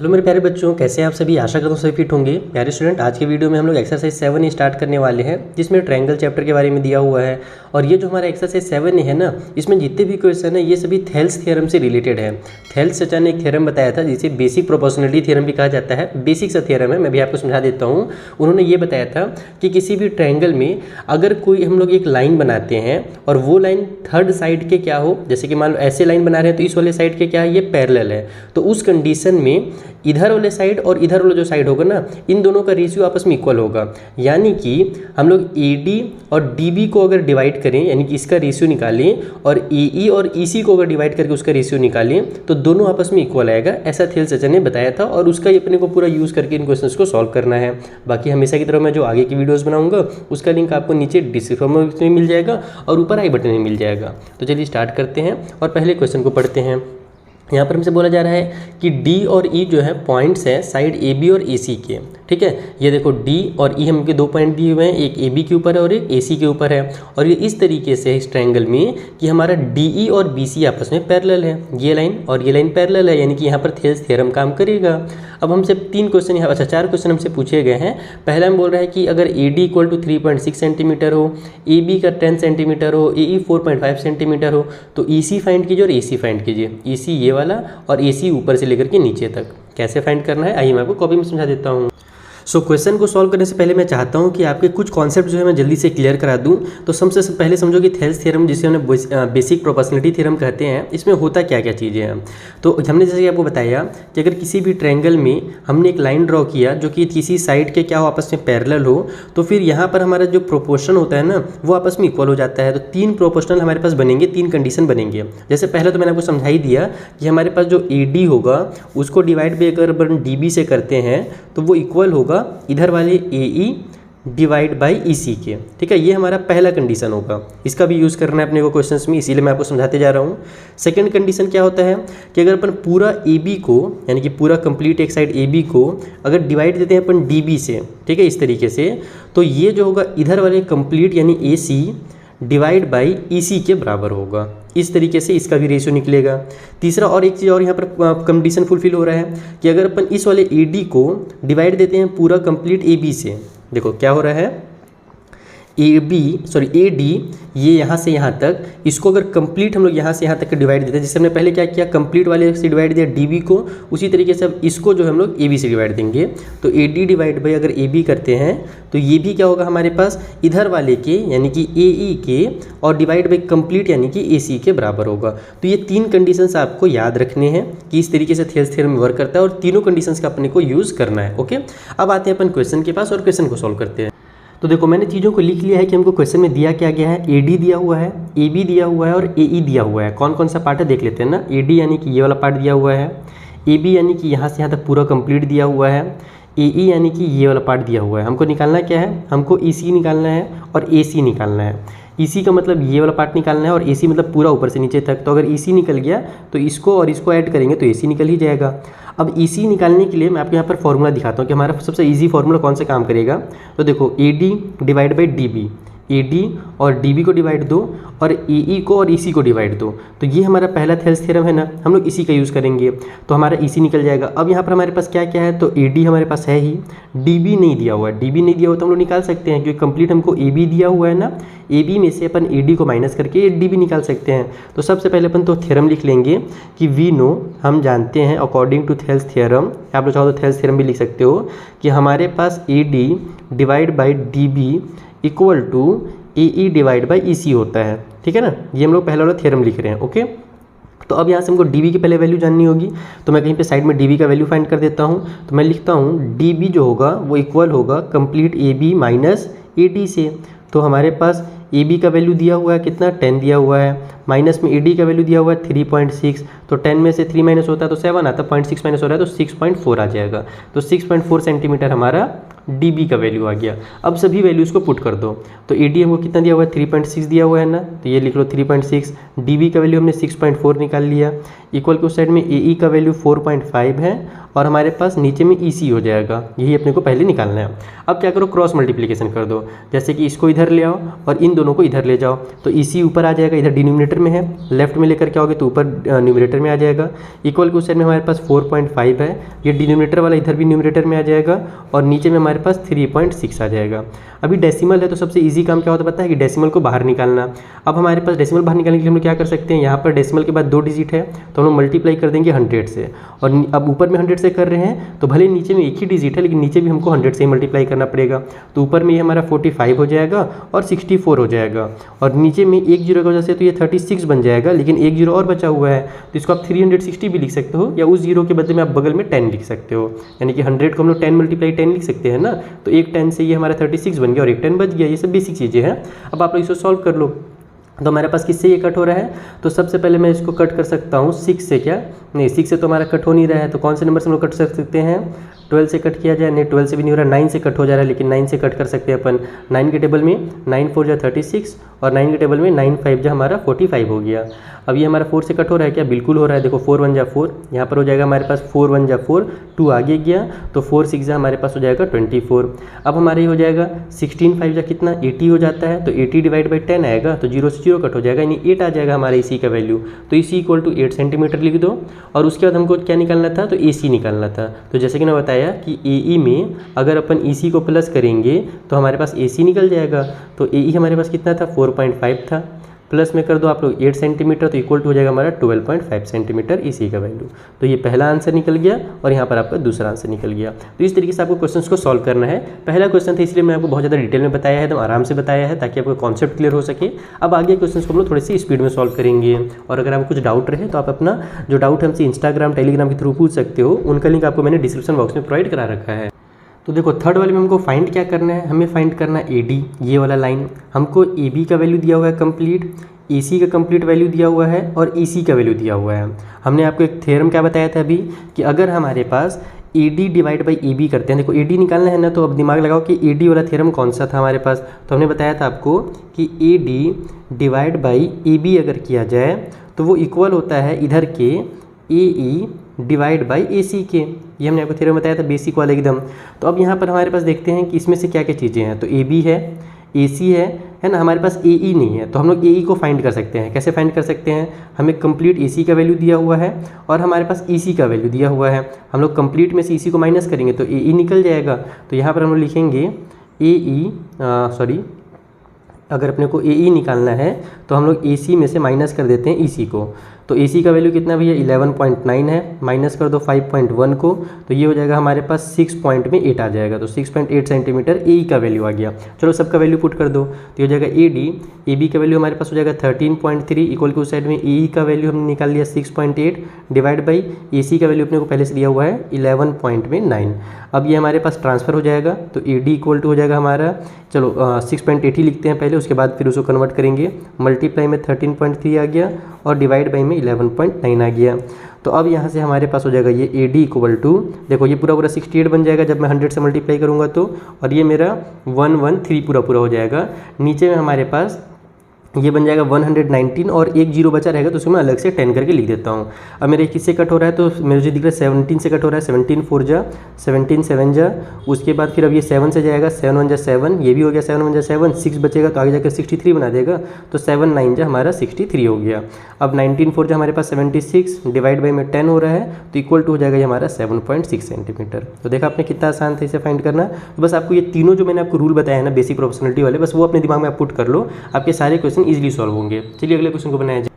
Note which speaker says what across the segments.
Speaker 1: Hello मेरे प्यारे बच्चों, कैसे हैं आप सभी। आशा करता हूँ सभी फिट होंगे। प्यारे स्टूडेंट, आज के वीडियो में हम लोग एक्सरसाइज 7 स्टार्ट करने वाले हैं, जिसमें ट्रायंगल चैप्टर के बारे में दिया हुआ है। और ये जो हमारा एक्सरसाइज 7 है ना, इसमें जितने भी क्वेश्चन है ये सभी थेल्स थ्योरम से रिलेटेड है। थेल्स चाचा ने एक थ्योरम बताया था जिसे बेसिक प्रोपोर्शनलिटी थ्योरम भी कहा जाता है। बेसिक सा थ्योरम है, मैं भी आपको समझा देता हूँ। उन्होंने ये बताया था कि किसी भी ट्रायंगल में अगर कोई हम लोग एक लाइन बनाते हैं और वो लाइन थर्ड साइड के क्या हो, जैसे कि मान लो ऐसे लाइन बना रहे हैं तो इस वाले साइड के क्या है, ये पैरेलल है, तो उस कंडीशन में इधर वाले साइड और इधर वाला जो साइड होगा ना, इन दोनों का रेशियो आपस में इक्वल होगा। यानी कि हम लोग AD और DB को अगर डिवाइड करें, यानी कि इसका रेशियो निकालें, और AE और EC को अगर डिवाइड करके उसका रेशियो निकालें, तो दोनों आपस में इक्वल आएगा। ऐसा थेल्स चाचा ने बताया था और उसका ही अपने को पूरा यूज़ करके इन क्वेश्चंस को सॉल्व करना है। बाकी हमेशा की तरह मैं जो आगे की वीडियोज़ बनाऊंगा उसका लिंक आपको नीचे डिस्क्रिप्शन में मिल जाएगा और ऊपर आई बटन में मिल जाएगा। तो चलिए स्टार्ट करते हैं और पहले क्वेश्चन को पढ़ते हैं। यहाँ पर हमसे बोला जा रहा है कि D और E जो है पॉइंट्स है साइड AB और AC के। ठीक है, ये देखो D और E हमके दो पॉइंट दिए हुए हैं, एक AB के ऊपर है और एक AC के ऊपर है। और ये इस तरीके से इस ट्रायंगल में कि हमारा DE और BC आपस में पैरेलल है, ये लाइन और ये लाइन पैरेलल है, यानी कि यहाँ पर थेल्स थ्योरम काम करेगा। अब हमसे 3 क्वेश्चन यहाँ, अच्छा 4 क्वेश्चन हमसे पूछे गए हैं। पहला हम बोल रहा है कि अगर AD इक्वल टू 3.6 सेंटीमीटर हो, AB का 10 सेंटीमीटर हो, AE 4.5 सेंटीमीटर हो, तो EC फाइंड कीजिए और AC फाइंड कीजिए। EC ये वाला और AC ऊपर से लेकर के नीचे तक। कैसे फाइंड करना है आइए मैं आपको कॉपी में समझा देता हूँ। क्वेश्चन को सॉल्व करने से पहले मैं चाहता हूं कि आपके कुछ कॉन्सेप्ट जो है मैं जल्दी से क्लियर करा दूं। तो सबसे पहले समझो कि थेल्स थ्योरम, जिसे हमने बेसिक प्रोपोर्शनलिटी थ्योरम कहते हैं, इसमें होता क्या क्या चीज़ें हैं। तो हमने जैसे कि आपको बताया कि अगर किसी भी ट्रायंगल में हमने एक लाइन ड्रॉ किया जो कि किसी साइड के क्या हो, आपस में पैरेलल हो, तो फिर यहाँ पर हमारा जो प्रोपोर्शन होता है ना, वो आपस में इक्वल हो जाता है। तो 3 प्रोपोर्शनल हमारे पास बनेंगे, 3 कंडीशन बनेंगे। जैसे पहले तो मैंने आपको समझा ही दिया कि हमारे पास जो AD होगा उसको डिवाइड भी अगर DB से करते हैं तो वो इक्वल होगा इधर वाले AE डिवाइड बाई EC के। ठीक है, ये हमारा पहला कंडीशन होगा। इसका भी यूज़ करना है अपने को क्वेश्चंस में, इसीलिए मैं आपको समझाते जा रहा हूँ। सेकंड कंडीशन क्या होता है कि अगर अपन पूरा AB को, यानी कि पूरा कंप्लीट एक साइड AB को अगर डिवाइड देते हैं अपन DB से, ठीक है, इस तरीके से, तो ये जो होगा इधर वाले कंप्लीट यानी AC डिवाइड बाई EC के बराबर होगा। इस तरीके से इसका भी रेशियो निकलेगा। तीसरा और एक चीज़ और यहाँ पर कंडीशन फुलफिल हो रहा है कि अगर अपन इस वाले AD को डिवाइड देते हैं पूरा कंप्लीट AB से, देखो क्या हो रहा है, AD ये यहाँ से यहाँ तक, इसको अगर कंप्लीट हम लोग यहाँ से यहाँ तक डिवाइड देते हैं, जिससे हमने पहले क्या किया, कंप्लीट वाले से डिवाइड दिया DB को, उसी तरीके से अब इसको जो हम लोग AB से डिवाइड देंगे। तो AD डिवाइड बाई अगर AB करते हैं तो ये भी क्या होगा हमारे पास, इधर वाले के यानी कि AE के और डिवाइड बाई कंप्लीट यानी कि AC के बराबर होगा। तो ये 3 कंडीशंस आपको याद रखने हैं कि इस तरीके से थेल्स थ्योरम वर्क करता है और तीनों कंडीशंस का अपने को यूज़ करना है। ओके, अब आते हैं अपन क्वेश्चन के पास और क्वेश्चन को सॉल्व करते हैं। तो देखो मैंने चीज़ों को लिख लिया है कि हमको क्वेश्चन में दिया क्या गया है। AD दिया हुआ है, AB दिया हुआ है और AE दिया हुआ है। कौन कौन सा पार्ट है देख लेते हैं ना। AD यानी कि ये वाला पार्ट दिया हुआ है, AB यानी कि यहाँ से यहाँ तक पूरा कंप्लीट दिया हुआ है, AE यानी कि ये वाला पार्ट दिया हुआ है। हमको निकालना क्या है, हमको EC निकालना है और AC निकालना है। EC का मतलब ये वाला पार्ट निकालना है और AC मतलब पूरा ऊपर से नीचे तक। तो अगर EC निकल गया तो इसको और इसको ऐड करेंगे तो AC निकल ही जाएगा। अब EC निकालने के लिए मैं आपको यहाँ पर फॉर्मूला दिखाता हूँ कि हमारा सबसे इजी फॉर्मूला कौन सा काम करेगा। तो देखो AD divide by DB, AD और DB को डिवाइड दो और AE को और EC को डिवाइड दो। तो ये हमारा पहला थेल्स थ्योरम है ना, हम लोग इसी का यूज़ करेंगे तो हमारा EC निकल जाएगा। अब यहाँ पर हमारे पास क्या क्या है, तो AD हमारे पास है ही, DB नहीं दिया हुआ है। DB नहीं दिया हुआ तो हम लोग निकाल सकते हैं क्योंकि कंप्लीट हमको AB दिया हुआ है ना, AB में से अपन AD को माइनस करके DB निकाल सकते हैं। तो सबसे पहले अपन तो थ्योरम लिख लेंगे कि वी नो, हम जानते हैं अकॉर्डिंग टू थेल्स थ्योरम, आप लोग चाहो तो थेल्स थ्योरम भी लिख सकते हो, कि हमारे पास AD divide by DB equal to AE divide by EC होता है। ठीक है ना, ये हम लोग पहला वाला थ्योरम लिख रहे हैं। ओके, तो अब यहाँ से हमको DB की पहले वैल्यू जाननी होगी, तो मैं कहीं पे साइड में DB का वैल्यू फाइंड कर देता हूँ। तो मैं लिखता हूँ DB जो होगा वो इक्वल होगा कंप्लीट AB माइनस AD से। तो हमारे पास AB का वैल्यू दिया हुआ है कितना, 10 दिया हुआ है, माइनस में AD का वैल्यू दिया हुआ है 3.6। तो 10 में से 3 माइनस होता है तो 7 आता है, 0.6 माइनस हो रहा है तो 6.4 आ जाएगा। तो 6.4 सेंटीमीटर हमारा DB का वैल्यू आ गया। अब सभी वैल्यूज़ को पुट कर दो। तो AD हमको कितना दिया हुआ है, 3.6 दिया हुआ है ना, तो ये लिख लो 3.6। DB का वैल्यू हमने 6.4 निकाल लिया, इक्वल के उस साइड में AE का वैल्यू 4.5 है और हमारे पास नीचे में EC हो जाएगा। यही अपने को पहले निकालना है। अब क्या करो, क्रॉस मल्टीप्लिकेशन कर दो, जैसे कि इसको इधर ले आओ और इन दोनों को इधर ले जाओ, तो EC ऊपर आ जाएगा, इधर डिनोमिनेटर में है, लेफ्ट में लेकर के आओगे तो ऊपर न्यूमरेटर में आ जाएगा। इक्वल के उस साइड में हमारे पास 4.5 है, ये डिनोमिनेटर वाला इधर भी न्यूमरेटर में आ जाएगा और नीचे में हमारे पास 3.6 आ जाएगा। अभी डेसिमल है तो सबसे इजी काम क्या होता है पता है कि डेसिमल को बाहर निकालना। अब हमारे पास डेसिमल बाहर निकालने के लिए हम लोग क्या कर सकते हैं, यहाँ पर डेसिमल के बाद 2 डिजिट है तो हम लोग मल्टीप्लाई कर देंगे 100 से, और अब ऊपर में 100 से कर रहे हैं तो भले नीचे में एक ही डिजिट है लेकिन नीचे भी हमको 100 से ही मल्टीप्लाई करना पड़ेगा। तो ऊपर में ये हमारा 45 हो जाएगा और 64 हो जाएगा, और नीचे में एक जीरो की वजह से तो ये 36 बन जाएगा, लेकिन एक जीरो और बचा हुआ है तो इसको आप 360 भी लिख सकते हो, या उस जीरो के बदले में आप बगल में 10 लिख सकते हो, यानी कि 100 को हम लोग 10 मल्टीप्लाई 10 लिख सकते हैं ना। तो एक 10 से ये हमारा 36 बन गया और एक 10 बच गया। ये सब बेसिक चीज़ें हैं। अब आप लोग इसको सॉल्व कर लो। तो हमारे पास किससे ये कट हो रहा है, तो सबसे पहले मैं इसको कट कर सकता हूँ 6 से। क्या नहीं, 6 से तो हमारा कट हो नहीं रहा है, तो कौन से नंबर से हम लोग कट सकते हैं, 12 से कट किया जाए, नहीं 12 से भी नहीं हो रहा, 9 से कट हो जा रहा है, लेकिन 9 से कट कर सकते हैं अपन। 9 के टेबल में 9 4 जा 36 और 9 के टेबल में 9 5 जा हमारा 45 हो गया। अब ये हमारा 4 से कट हो रहा है क्या, बिल्कुल हो रहा है। देखो 4 1 जा 4, यहाँ पर हो जाएगा हमारे पास 4 1 जा 4, 2 आगे गया तो 4 6 जा हमारे पास हो जाएगा 24। अब हमारे ये हो जाएगा 16 5 जा कितना 80 हो जाता है, तो 80 डिवाइड बाई 10 आएगा तो 0 से 0 कट हो जाएगा, यानी 8 आ जाएगा हमारे इसी का वैल्यू। तो इसी इक्वल टू 8 सेंटीमीटर लिख दो, और उसके बाद हमको क्या निकालना था, तो AC निकालना था। तो जैसे कि मैं बताया कि AE में अगर अपन EC को प्लस करेंगे तो हमारे पास AC निकल जाएगा। तो AE हमारे पास कितना था 4.5 था, प्लस में कर दो आप लोग 8 सेंटीमीटर, तो इक्वल टू हो जाएगा हमारा 12.5 सेंटीमीटर EC का वैल्यू। तो ये पहला आंसर निकल गया और यहाँ पर आपका दूसरा आंसर निकल गया। तो इस तरीके से आपको क्वेश्चंस को सॉल्व करना है। पहला क्वेश्चन था इसलिए मैं आपको बहुत ज़्यादा डिटेल में बताया है, एकदम आराम से बताया है ताकि आपको कॉन्सेप्ट क्लियर हो सके। अब आगे क्वेश्चन को हम लोग थोड़ी सी स्पीड में सॉल्व करेंगे, और अगर आपको कुछ डाउट रहे तो आप अपना जो डाउट हमसे इंस्टाग्राम टेलीग्राम के थ्रू पूछ सकते हो, उनका लिंक आपको मैंने डिस्क्रिप्शन बॉक्स में प्रोवाइड करा रखा है। तो देखो थर्ड वाले में हमको फाइंड क्या करना है, हमें फाइंड करना है AD, ये वाला लाइन। हमको AB का वैल्यू दिया हुआ है कंप्लीट, AC का कंप्लीट वैल्यू दिया हुआ है और EC का वैल्यू दिया हुआ है। हमने आपको एक थ्योरम क्या बताया था अभी कि अगर हमारे पास AD डिवाइड बाई AB करते हैं, देखो AD निकालना है ना, तो अब दिमाग लगाओ कि AD वाला थ्योरम कौन सा था हमारे पास। तो हमने बताया था आपको कि AD डिवाइड बाई AB अगर किया जाए तो वो इक्वल होता है इधर के AE डिवाइड बाई AC के। ये हमने आपको थ्योरम बताया था, बेसिक वाला एकदम। तो अब यहाँ पर हमारे पास देखते हैं कि इसमें से क्या क्या चीज़ें हैं। तो AB है, AC है ना, हमारे पास AE नहीं है, तो हम लोग AE को फाइंड कर सकते हैं। कैसे फाइंड कर सकते हैं, हमें कंप्लीट AC का वैल्यू दिया हुआ है और हमारे पास EC का वैल्यू दिया हुआ है। हम लोग कंप्लीट में से EC को माइनस करेंगे तो AE निकल जाएगा। तो यहाँ पर हम लोग लिखेंगे अगर अपने को AE निकालना है तो हम लोग AC में से माइनस कर देते हैं EC को। तो AC का वैल्यू कितना भैया 11.9 है, माइनस कर दो 5.1 को, तो ये हो जाएगा हमारे पास 6.8 आ जाएगा। तो 6.8 सेंटीमीटर AE का वैल्यू आ गया। चलो सबका वैल्यू पुट कर दो, तो ये हो जाएगा AB का वैल्यू हमारे पास हो जाएगा 13.3, इक्वल के उस साइड में AE का वैल्यू हमने निकाल लिया 6.8 डिवाइड बाई AC का वैल्यू अपने को पहले से दिया हुआ है 11.9। अब ये हमारे पास ट्रांसफर हो जाएगा, तो AD इक्वल टू हो जाएगा हमारा, चलो 6.8 ही लिखते हैं पहले, उसके बाद फिर उसको कन्वर्ट करेंगे। मल्टीप्लाई में 13.3 आ गया और डिवाइड बाई में 11.9 आ गया। तो अब यहाँ से हमारे पास हो जाएगा ये AD इक्वल टू, देखो ये पूरा 68 बन जाएगा जब मैं 100 से मल्टीप्लाई करूँगा तो, और ये मेरा 113 पूरा हो जाएगा। नीचे में हमारे पास ये बन जाएगा 119 और एक जीरो बचा रहेगा तो उसको मैं अलग से 10 करके लिख देता हूँ। अब मेरे किससे कट हो रहा है, तो मुझे दिख रहा है 17 से कट हो रहा है। 17 4 जा 17 7 जा, उसके बाद फिर अब ये 7 से जाएगा, 7 1 जा 7, ये भी हो गया 7 1 जा 7, 6 बचेगा तो आगे जाकर 63 बना देगा, तो 7 9 जा हमारा 63 हो गया। अब 19 4 जा हमारे पास 76 डिवाइड बाई में 10 हो रहा है, तो इक्वल टू हो जाएगा ये हमारा 7.6 सेंटीमीटर। तो देखा आपने कितना आसान था इसे फाइंड करना। तो बस आपको ये तीनों जो मैंने आपको रूल बताया है ना बेसिक प्रोपोर्शनलिटी वाले, बस वो अपने दिमाग में आप पुट कर लो, आपके सारे क्वेश्चन इजीली सॉल्व होंगे। चलिए अगले क्वेश्चन को बनाया जाए।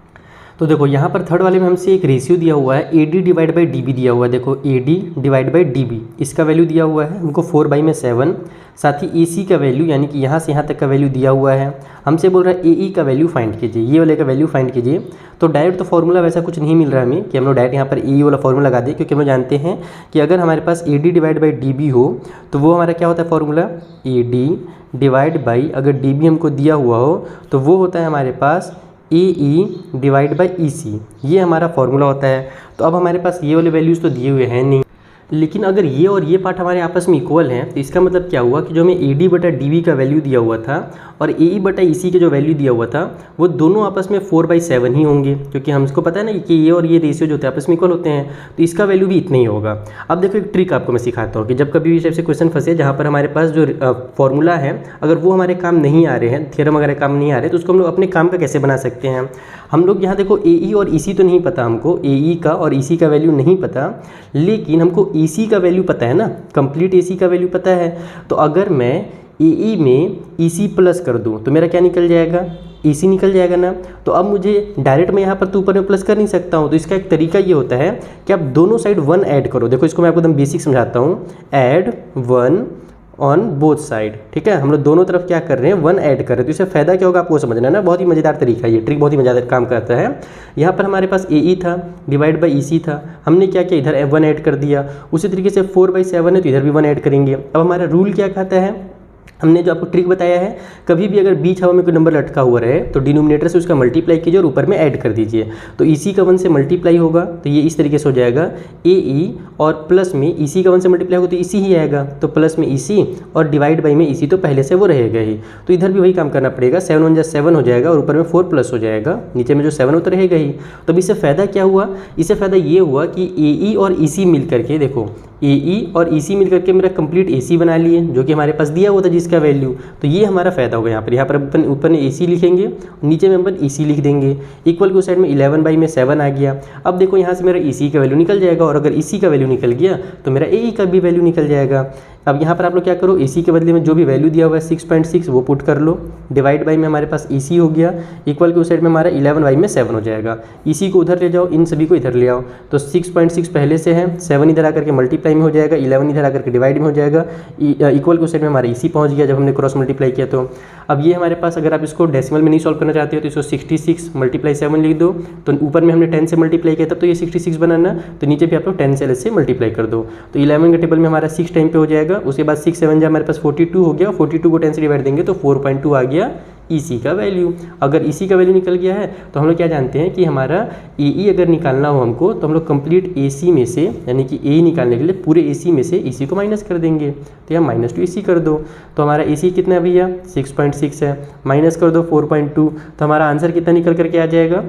Speaker 1: तो देखो यहाँ पर थर्ड वाले में हमसे एक रेशियो दिया हुआ है, AD डिवाइड बाई DB दिया हुआ है। देखो AD डिवाइड बाई DB, इसका वैल्यू दिया हुआ है हमको 4/7, साथ ही AC का वैल्यू यानी कि यहाँ से यहाँ तक का वैल्यू दिया हुआ है। हमसे बोल रहा है AE का वैल्यू फाइंड कीजिए, ये वाले का वैल्यू फाइंड कीजिए। तो डायरेक्ट तो फॉर्मूला वैसा कुछ नहीं मिल रहा है हमें कि हम लोग डायरेक्ट यहाँ पर AE वाला फॉर्मूला लगा दें, क्योंकि हम लोग जानते हैं कि अगर हमारे पास AD डिवाइड बाई DB हो तो वो हमारा क्या होता है फॉर्मूला, AD डिवाइड बाई, अगर DB हमको दिया हुआ हो तो वो होता है हमारे पास AE डिवाइड बाई EC, ये हमारा फॉर्मूला होता है। तो अब हमारे पास ये वाले वैल्यूज़ तो दिए हुए हैं नहीं, लेकिन अगर ये और ये पार्ट हमारे आपस में इक्वल हैं तो इसका मतलब क्या हुआ कि जो हमें AD बटा DB का वैल्यू दिया हुआ था और AE बटा EC का जो वैल्यू दिया हुआ था वो दोनों आपस में 4/7 ही होंगे, क्योंकि हमको पता है ना कि ये और ये रेशियो जो होते हैं आपस में इक्वल होते हैं, तो इसका वैल्यू भी इतना ही होगा। अब देखो एक ट्रिक आपको मैं सिखाता हूँ कि जब कभी भी इस टाइप से क्वेश्चन फंसे जहाँ पर हमारे पास जो फॉर्मूला है अगर वो हमारे काम नहीं आ रहे हैं, थ्योरम वगैरह काम नहीं आ रहे, तो उसको हम लोग अपने काम का कैसे बना सकते हैं। हम लोग यहाँ देखो AE और EC तो नहीं पता हमको, AE का और EC का वैल्यू नहीं पता, लेकिन हमको EC का वैल्यू पता है ना, कंप्लीट AC का वैल्यू पता है। तो अगर मैं AE में EC प्लस कर दूँ तो मेरा क्या निकल जाएगा, EC निकल जाएगा ना। तो अब मुझे डायरेक्ट मैं यहाँ पर तो ऊपर में प्लस कर नहीं सकता हूँ, तो इसका एक तरीका ये होता है कि आप दोनों साइड 1 ऐड करो। देखो इसको मैं आपको एकदम बेसिक समझाता हूँ, ऐड 1 ऑन बोथ साइड, ठीक है। हम लोग दोनों तरफ क्या कर रहे हैं, 1 ऐड कर रहे हैं। तो इससे फ़ायदा क्या होगा आपको समझना है ना, बहुत ही मज़ेदार तरीका है ये, ट्रिक बहुत ही मज़ेदार काम करता है। यहाँ पर हमारे पास AE था डिवाइड बाई EC था, हमने क्या किया इधर 1 ऐड कर दिया। उसी तरीके से 4/7 है तो इधर भी 1 ऐड करेंगे। अब हमारा रूल क्या कहता है, हमने जो आपको ट्रिक बताया है, कभी भी अगर बीच हवा में कोई नंबर लटका हुआ रहे तो डिनोमिनेटर से उसका मल्टीप्लाई कीजिए और ऊपर में ऐड कर दीजिए। तो EC का 1 से मल्टीप्लाई होगा तो ये इस तरीके से हो जाएगा AE, और प्लस में EC का 1 से मल्टीप्लाई होगा तो EC ही आएगा, तो प्लस में EC और डिवाइड बाई में EC, तो पहले से वो रहेगा ही। तो इधर भी वही काम करना पड़ेगा, 7 1 7 हो जाएगा और ऊपर में 4 प्लस हो जाएगा, नीचे में जो 7 होता रहेगा ही। तो अब इससे फ़ायदा क्या हुआ, इससे फ़ायदा ये हुआ कि AE और EC मिल करके, देखो AE और EC मिल करके मेरा कंप्लीट AC बना लिए, जो कि हमारे पास दिया हुआ था जिसका वैल्यू। तो ये हमारा फ़ायदा होगा। यहाँ पर अपन ऊपर में AC लिखेंगे, नीचे में अपन EC लिख देंगे, इक्वल के उस साइड में 11/7 आ गया। अब देखो यहाँ से मेरा EC का वैल्यू निकल जाएगा, और अगर EC का वैल्यू निकल गया तो मेरा AE का भी वैल्यू निकल जाएगा। अब यहाँ पर आप लोग क्या करो, AC के बदले में जो भी वैल्यू दिया हुआ है 6.6 वो पुट कर लो, डिवाइड बाई में हमारे पास EC हो गया, इक्वल के उस साइड में हमारा 11/7 हो जाएगा। EC को उधर ले जाओ, इन सभी को इधर ले आओ, तो 6.6 पहले से है, 7 इधर आकर के मल्टीप्लाई में हो जाएगा, 11 इधर आकर के डिवाइड में हो जाएगा, इक्वल के उस साइड में हमारा EC पहुँच गया जब हमने क्रॉस मल्टीप्लाई किया। तो अब ये हमारे पास, अगर आप इसको डेसिमल में नहीं सॉल्व करना चाहते हो तो इसको 66 × 7 लिख दो, तो ऊपर में हमने 10 से मल्टीप्लाई किया तब तो ये 66 बनाना, तो नीचे भी आप लोग 10 से मल्टीप्लाई कर दो। तो 11 के टेबल में हमारा 6 टाइम पे हो जाएगा, उसके बाद 6 7 जा हमारे पास 42 हो गया, 42 को 10 से डिवाइड देंगे तो 4.2 आ गया EC का वैल्यू। अगर EC का वैल्यू निकल गया है तो हम लोग क्या जानते हैं कि हमारा AE अगर निकालना हो हमको तो हम लोग कंप्लीट AC में से, यानी कि AE निकालने के लिए पूरे AC में से EC को माइनस कर देंगे। तो यहाँ -2 EC कर दो, तो हमारा AC कितना है भैया 6.6 है, माइनस कर दो 4.2, तो हमारा आंसर कितना निकल करके आ जाएगा,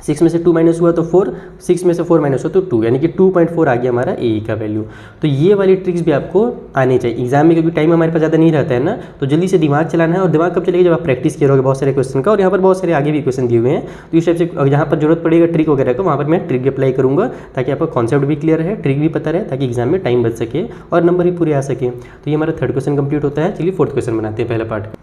Speaker 1: 6 में से 2 माइनस हुआ तो 4, 6 में से 4 माइनस हुआ तो 2, यानी कि 2.4 आ गया हमारा AE का वैल्यू। तो ये वाली ट्रिक्स भी आपको आने चाहिए एग्जाम में, क्योंकि टाइम हमारे पास ज़्यादा नहीं रहता है ना, तो जल्दी से दिमाग चलाना है। और दिमाग कब चलेगा, जब आप प्रैक्टिस करोगे बहुत सारे क्वेश्चन का, और यहाँ पर बहुत सारे आगे भी क्वेश्चन दिए हुए हैं, तो इस टाइप से जहाँ पर जरूरत पड़ेगा ट्रिक वगैरह का वहाँ पर मैं ट्रिक अप्लाई करूँगा, ताकि आपका कॉन्सेप्ट भी क्लियर है, ट्रिक भी पता रहे, ताकि एग्जाम में टाइम बच सके और नंबर भी पूरे आ सके। तो ये हमारा 3rd क्वेश्चन कंप्लीट होता है। चलिए 4th क्वेश्चन बनाते हैं, पहला पार्ट।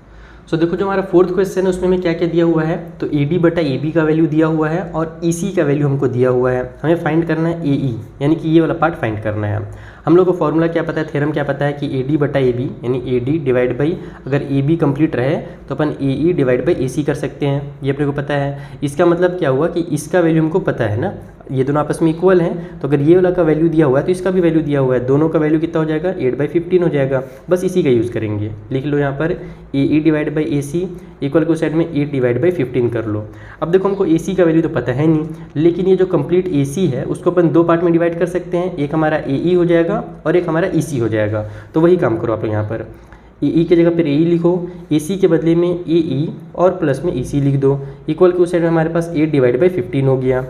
Speaker 1: सो देखो जो हमारा 4th क्वेश्चन है उसमें क्या क्या दिया हुआ है, तो AD बटा AB का वैल्यू दिया हुआ है और EC का वैल्यू हमको दिया हुआ है। हमें फाइंड करना है AE, यानी कि ये वाला पार्ट फाइंड करना है। हम लोग को फॉर्मूला क्या पता है, थ्योरम क्या पता है कि AD बटा AB, यानी AD डिवाइड बाई, अगर AB कंप्लीट रहे तो अपन AE डिवाइड बाई AC कर सकते हैं, ये अपने को पता है। इसका मतलब क्या हुआ कि इसका वैल्यू हमको पता है ना, ये दोनों आपस में इक्वल हैं, तो अगर ये वाला का वैल्यू दिया हुआ है तो इसका भी वैल्यू दिया हुआ है, दोनों का वैल्यू कितना हो जाएगा 8/15 हो जाएगा। बस इसी का यूज़ करेंगे, लिख लो यहाँ पर AE divide by AC equal को साइड में 8 डिवाइड बाई 15 कर लो। अब देखो हमको AC का वैल्यू तो पता है नहीं, लेकिन ये जो कंप्लीट AC है उसको अपन 2 पार्ट में डिवाइड कर सकते हैं, एक हमारा AE हो जाएगा और एक हमारा EC हो जाएगा। तो वही काम करो आप यहाँ पर, AE की जगह पर AE लिखो, AC के बदले में AE और प्लस में EC लिख दो, इक्वल के उस साइड में हमारे पास 8 डिवाइड बाई 15 हो गया।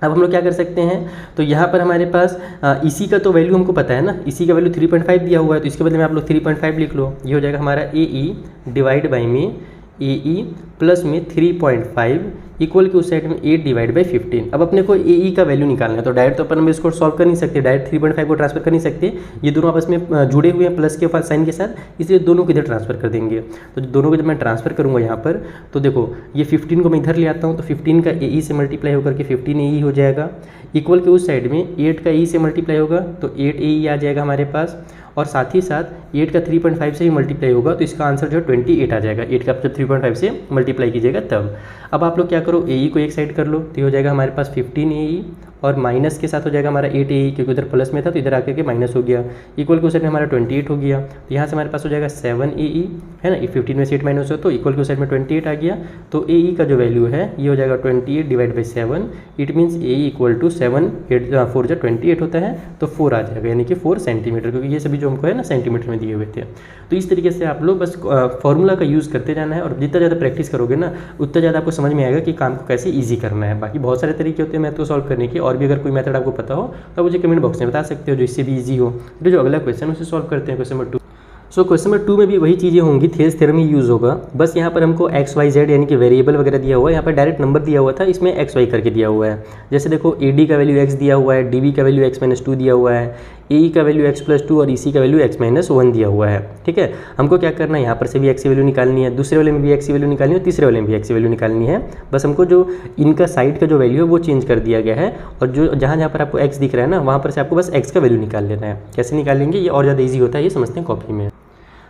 Speaker 1: अब हम लोग क्या कर सकते हैं, तो यहाँ पर हमारे पास EC का तो वैल्यू हमको पता है ना, EC का वैल्यू 3.5 दिया हुआ है, तो इसके बदले में आप लोग 3.5 लिख लो, ये हो जाएगा हमारा AE डिवाइड बाई में AE प्लस में 3.5 इक्वल के उस साइड में 8 डिवाइड बाई 15। अब अपने को AE का वैल्यू निकालना है, तो डायरेक्ट तो अपन इसको सॉल्व कर नहीं सकते, डायरेक्ट 3.5 को ट्रांसफर कर नहीं सकते, ये दोनों आपस में जुड़े हुए हैं प्लस के साइन के साथ, इसलिए दोनों को इधर ट्रांसफर कर देंगे। तो दोनों को जब मैं ट्रांसफर करूँगा यहाँ पर, तो देखो ये 15 को मैं इधर ले आता हूँ, तो 15 का AE से मल्टीप्लाई होकर के 15 AE हो जाएगा, इक्वल के उस साइड में 8 का AE से मल्टीप्लाई होगा तो 8 AE आ जाएगा हमारे पास, और साथ ही साथ 8 का 3.5 से ही मल्टीप्लाई होगा तो इसका आंसर जो 28 आ जाएगा, 8 का जब 3.5 से मल्टीप्लाई कीजिएगा तब। अब आप लोग क्या करो, AE को एक साइड कर लो, तो ये हो जाएगा हमारे पास 15 AE और माइनस के साथ हो जाएगा हमारा 8 AE, क्योंकि उधर प्लस में था तो इधर आकर के माइनस हो गया। इक्वल के उस साइड में हमारा 28 हो गया, तो यहाँ से हमारे पास हो जाएगा 7 AE, है ना। 15 में से 8 माइनस हो तो इक्वल के उस साइड में 28 आ गया। तो AE का जो वैल्यू है ये हो जाएगा 28 divide by 7। It means AE equal to 7 4 जो 28 होता है तो 4 आ जाएगा, यानी कि 4 सेंटीमीटर, क्योंकि ये सभी जो हमको है ना सेंटीमीटर में दिए हुए थे। तो इस तरीके से आप लोग बस फॉर्मूला का यूज़ करते जाना है, और जितना ज़्यादा प्रैक्टिस करोगे ना उतना ज़्यादा आपको समझ में आएगा कि काम को कैसे ईजी करना है। बाकी बहुत सारे तरीके होते हैं मैथ को सॉल्व करने के, और भी अगर कोई मेथड आपको पता हो तो मुझे कमेंट बॉक्स में बता सकते हो जो इससे भी ईजी हो। तो जो अगला क्वेश्चन उसे सॉल्व करते हैं, question number 2। So question number 2 में भी वही चीज़ें होंगी, थेल्स थ्योरम ही यूज़ होगा। बस यहाँ पर हमको एक्स वाई जेड यानी कि वेरिएबल वगैरह दिया हुआ है, यहाँ पर डायरेक्ट नंबर दिया हुआ था, इसमें एक्स वाई करके दिया हुआ है। जैसे देखो AD का वैल्यू x दिया हुआ है, DB का वैल्यू x-2 दिया हुआ है, AE का वैल्यू x+2 और EC का वैल्यू x-1 दिया हुआ है। ठीक है, हमको क्या करना है, यहाँ पर से भी x की वैल्यू निकालनी है, दूसरे वाले में भी x की वैल्यू निकालनी है, तीसरे वाले में भी x की वैल्यू निकालनी है। बस हमको जो इनका साइड का जो वैल्यू है वो चेंज कर दिया गया है, और जो जहाँ पर आपको x दिख रहा है ना वहाँ पर से आपको बस x का वैल्यू निकाल लेना है। कैसे निकालेंगे ये और ज़्यादा ईजी होता है, ये समझते हैं कॉपी में।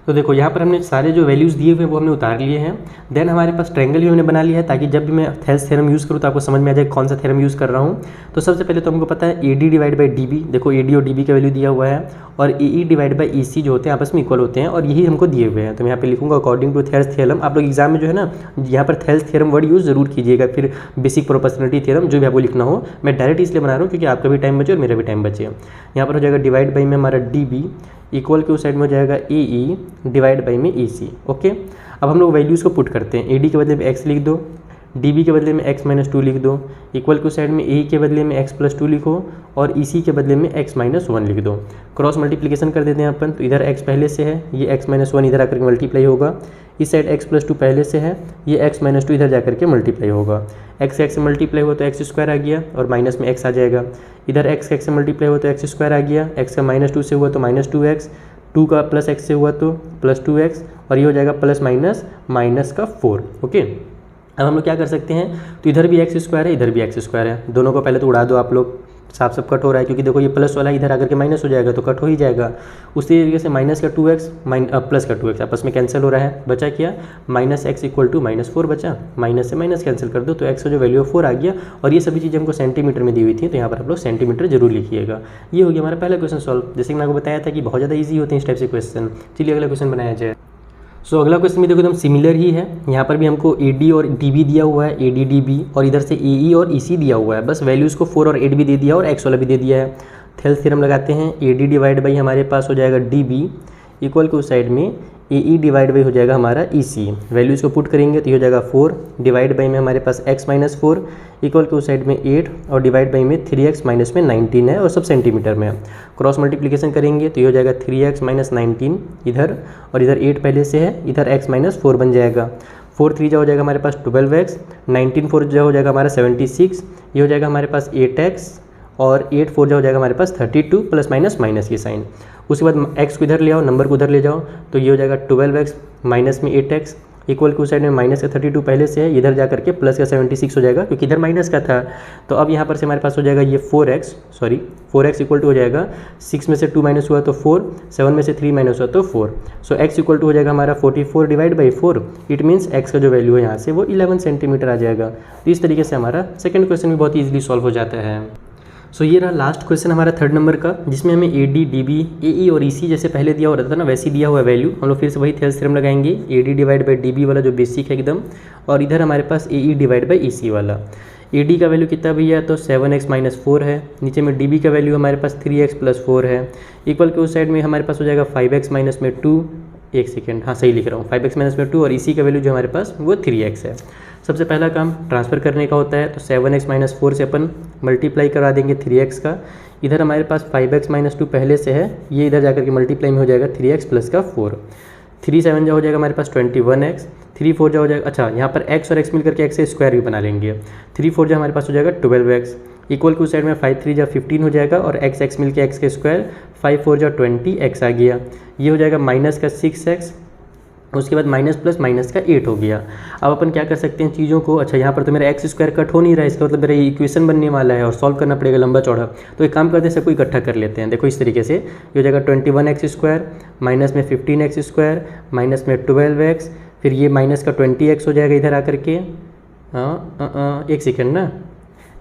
Speaker 1: तो देखो यहाँ पर हमने सारे जो वैल्यूज़ दिए हुए हैं वो हमने उतार लिए हैं। देन हमारे पास ट्रायंगल भी हमने बना लिया है, ताकि जब भी मैं थेल्स थ्योरम यूज़ करूँ तो आपको समझ में आ जाए कौन सा थ्योरम यूज़ कर रहा हूँ। तो सबसे पहले तो हमको पता है AD डिवाइड बाई DB, देखो AD और DB का वैल्यू दिया हुआ है, और AE डिवाइड बाई EC जो होते हैं आपस में इक्वल होते हैं, और यही हमको दिए हुए हैं। तो मैं यहाँ पे लिखूँगा अकॉर्डिंग टू थेल्स थ्योरम। आप लोग एग्जाम में जो है ना यहाँ पर थेल्स थ्योरम वर्ड यूज़ जरूर कीजिएगा, फिर बेसिक प्रोपोर्शनलिटी थ्योरम जो भी आपको लिखना हो। मैं डायरेक्ट इसलिए बना रहा हूँ क्योंकि आपका भी टाइम बचे और मेरा भी टाइम बचे। यहाँ पर हो जाएगा डिवाइड बाई में हमारा DB इक्वल के उस साइड में हो जाएगा AE डिवाइड बाई में EC। ओके, अब हम लोग वैल्यूज़ को पुट करते हैं। AD के बदले में x लिख दो, DB के बदले में x-2 लिख दो, इक्वल के उस साइड में AE के बदले में x+2 लिखो, और EC के बदले में x-1 लिख दो। क्रॉस मल्टीप्लिकेशन कर देते हैं अपन, तो इधर x पहले से है, ये x-1 इधर आकर के मल्टीप्लाई होगा। इस साइड x+2 पहले से है, ये x-2 इधर जाकर के मल्टीप्लाई होगा। x से मल्टीप्लाई हो तो x² आ गया, और माइनस में x आ जाएगा। इधर x से मल्टीप्लाई हो तो x² आ गया, x का -2 से हुआ तो -2x, 2 का +x से हुआ तो +2x, और ये हो जाएगा प्लस माइनस का 4। ओके, अब हम लोग क्या कर सकते हैं, तो इधर भी x² है, इधर भी x² है, दोनों को पहले तो उड़ा दो आप लोग। साफ सब कट हो रहा है, क्योंकि देखो ये प्लस वाला इधर आकर के माइनस हो जाएगा तो कट हो ही जाएगा। उसी तरीके से माइनस का 2x प्लस का 2x आपस में कैंसिल हो रहा है, बचा क्या -x इक्वल टू -4 बचा, माइनस से माइनस कैंसिल कर दो तो x का जो वैल्यू है 4 आ गया। और ये सभी चीज़ें हमको सेंटीमीटर में दी हुई थी, तो यहाँ पर आप लोग सेंटीमीटर जरूर लिखिएगा। ये हो गया हमारा पहला क्वेश्चन सॉल्व। जैसे कि मैं आपको बताया था कि बहुत ज़्यादा ईजी होते हैं इस टाइप से क्वेश्चन। चलिए अगला क्वेश्चन बनाया जाए। सो अगला क्वेश्चन भी देखो एकदम सिमिलर ही है। यहाँ पर भी हमको AD और DB दिया हुआ है, AD DB, और इधर से AE और EC दिया हुआ है। बस वैल्यूज़ को 4 और 8 भी दे दिया और x वाला भी दे दिया है। थेल्स थ्योरम लगाते हैं। AD डिवाइड बाई हमारे पास हो जाएगा DB इक्वल के उस साइड में AE डिवाइड बाई हो जाएगा हमारा EC। वैल्यूज़ को पुट करेंगे तो ये हो जाएगा 4 डिवाइड बाई में हमारे पास x-4 इक्वल के उस साइड में 8, और डिवाइड बाई में 3x माइनस में 19 है, और सब सेंटीमीटर में है। क्रॉस मल्टीप्लिकेशन करेंगे तो ये हो जाएगा 3x - 19 इधर, और इधर 8 पहले से है, इधर x-4 बन जाएगा। 4 3 जो हो जाएगा हमारे पास 12x, 19 4 जो हो जाएगा हमारा 76, ये हो जाएगा हमारे पास 8x, और 8 4 जो हो जाएगा हमारे पास 32 प्लस माइनस ये साइन। उसके बाद x को इधर ले आओ, नंबर को उधर ले जाओ, तो ये हो जाएगा 12x माइनस में 8x इक्वल के उस साइड में माइनस का 32 पहले से है, इधर जाकर के प्लस का 76 हो जाएगा, क्योंकि इधर माइनस का था। तो अब यहाँ पर से हमारे पास हो जाएगा ये 4x इक्वल टू हो जाएगा 6 में से 2 माइनस हुआ तो 4, 7 में से 3 माइनस हुआ तो 4। सो x इक्वल टू हो जाएगा हमारा 44 divide by 4। It means x का जो वैल्यू है यहाँ से वो 11 सेंटीमीटर आ जाएगा। तो इस तरीके से हमारा सेकेंड क्वेश्चन भी बहुत ईजिली सॉल्व हो जाता है। सो ये रहा लास्ट क्वेश्चन हमारा 3rd नंबर का, जिसमें हमें AD DB AE और EC जैसे पहले दिया हुआ था ना वैसे दिया हुआ वैल्यू। हम लोग फिर से वही थेल्स थ्योरम लगाएंगे, AD डिवाइड बाई DB वाला जो बेसिक है एकदम, और इधर हमारे पास AE डिवाइड बाई EC वाला। AD का वैल्यू कितना भैया, तो 7x - 4 है। नीचे में DB का वैल्यू हमारे पास 3x + 4 है, इक्वल के उस साइड में हमारे पास हो जाएगा 5x - 2, एक सेकेंड, हाँ सही लिख रहा हूँ, 5x - 2, और EC का वैल्यू जो हमारे पास वो 3x है। सबसे पहला काम ट्रांसफ़र करने का होता है, तो 7x - 4 से अपन मल्टीप्लाई करा देंगे 3x का। इधर हमारे पास 5x - 2 पहले से है, ये इधर जाकर के मल्टीप्लाई में हो जाएगा 3x प्लस का 4। 3 7 जो हो जाएगा हमारे पास 21x, 3 4 जो हो जाएगा, अच्छा यहाँ पर x और x मिल करके x से स्क्वायर भी बना लेंगे। 3 4 जो हमारे पास हो जाएगा 12x, इक्वल के उस साइड में 5 3 जो 15 हो जाएगा, और x मिल के x के स्क्वायर, 5 4 जो 20x आ गया। ये हो जाएगा माइनस का 6x, उसके बाद माइनस प्लस माइनस का 8 हो गया। अब अपन क्या कर सकते हैं चीज़ों को, अच्छा यहाँ पर तो मेरा x² कट हो नहीं रहा है, इसका मतलब मेरा ये इक्वेशन बनने वाला है और सॉल्व करना पड़ेगा लंबा चौड़ा। तो एक काम करते हैं, सबको इकट्ठा कर लेते हैं। देखो इस तरीके से ये हो जाएगा 21x² माइनस में 15x² माइनस में 12x, फिर ये माइनस का 20x हो जाएगा इधर आकर के। एक सेकेंड ना,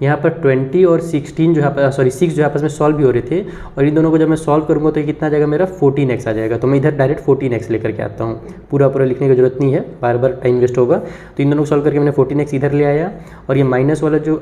Speaker 1: यहाँ पर 20 और 16 जो यहाँ 6 जो आपस में सॉल्व भी हो रहे थे, और इन दोनों को जब मैं सॉल्व करूँगा तो ये कितना आ जाएगा मेरा 14x आ जाएगा। तो मैं इधर डायरेक्ट 14x लेकर के आता हूँ, पूरा लिखने की जरूरत नहीं है, बार बार टाइम वेस्ट होगा। तो इन दोनों को सॉल्व करके मैंने 14x इधर ले आया, और ये माइनस वाला जो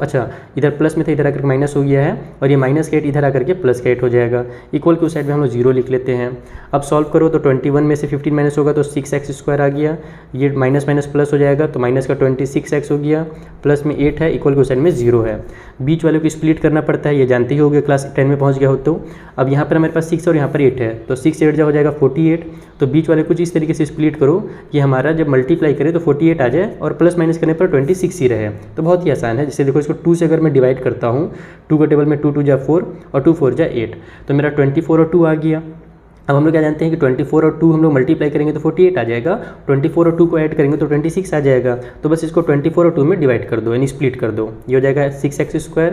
Speaker 1: इधर प्लस में था इधर आकर माइनस हो गया है, और ये माइनस का 8 इधर आकर के प्लस का 8 हो जाएगा। इक्वल के उस साइड में हम लोग 0 लिख लेते हैं। अब सॉल्व करो तो 21 में से 15 माइनस होगा तो 6x² आ गया, ये माइनस माइनस प्लस हो जाएगा तो माइनस का 26x हो गया, प्लस में 8 है, इक्वल के उस साइड में 0 है। बीच वाले को स्प्लिट करना पड़ता है, ये जानते ही होगे, क्लास 10 में पहुंच गया हो तो। अब यहाँ पर हमारे पास 6 और यहाँ पर 8 है, तो 6 8 हो जाएगा 48। तो बीच वाले कुछ इस तरीके से स्प्लिट करो कि हमारा जब मल्टीप्लाई करें तो 48 आ जाए और प्लस माइनस करने पर 26 ही रहे। तो बहुत ही आसान है। जैसे देखो इसको 2 से अगर मैं डिवाइड करता हूँ, 2 का टेबल में 2 2 जा 4 और 2 4 जा 8, तो मेरा 24 और 2 आ गया। अब हम लोग क्या जानते हैं कि 24 और 2 हम लोग मल्टीप्लाई करेंगे तो 48 आ जाएगा, 24 और 2 को ऐड करेंगे तो 26 आ जाएगा। तो बस इसको 24 और 2 में डिवाइड कर दो, यानी स्प्लिट कर दो। ये हो जाएगा 6x²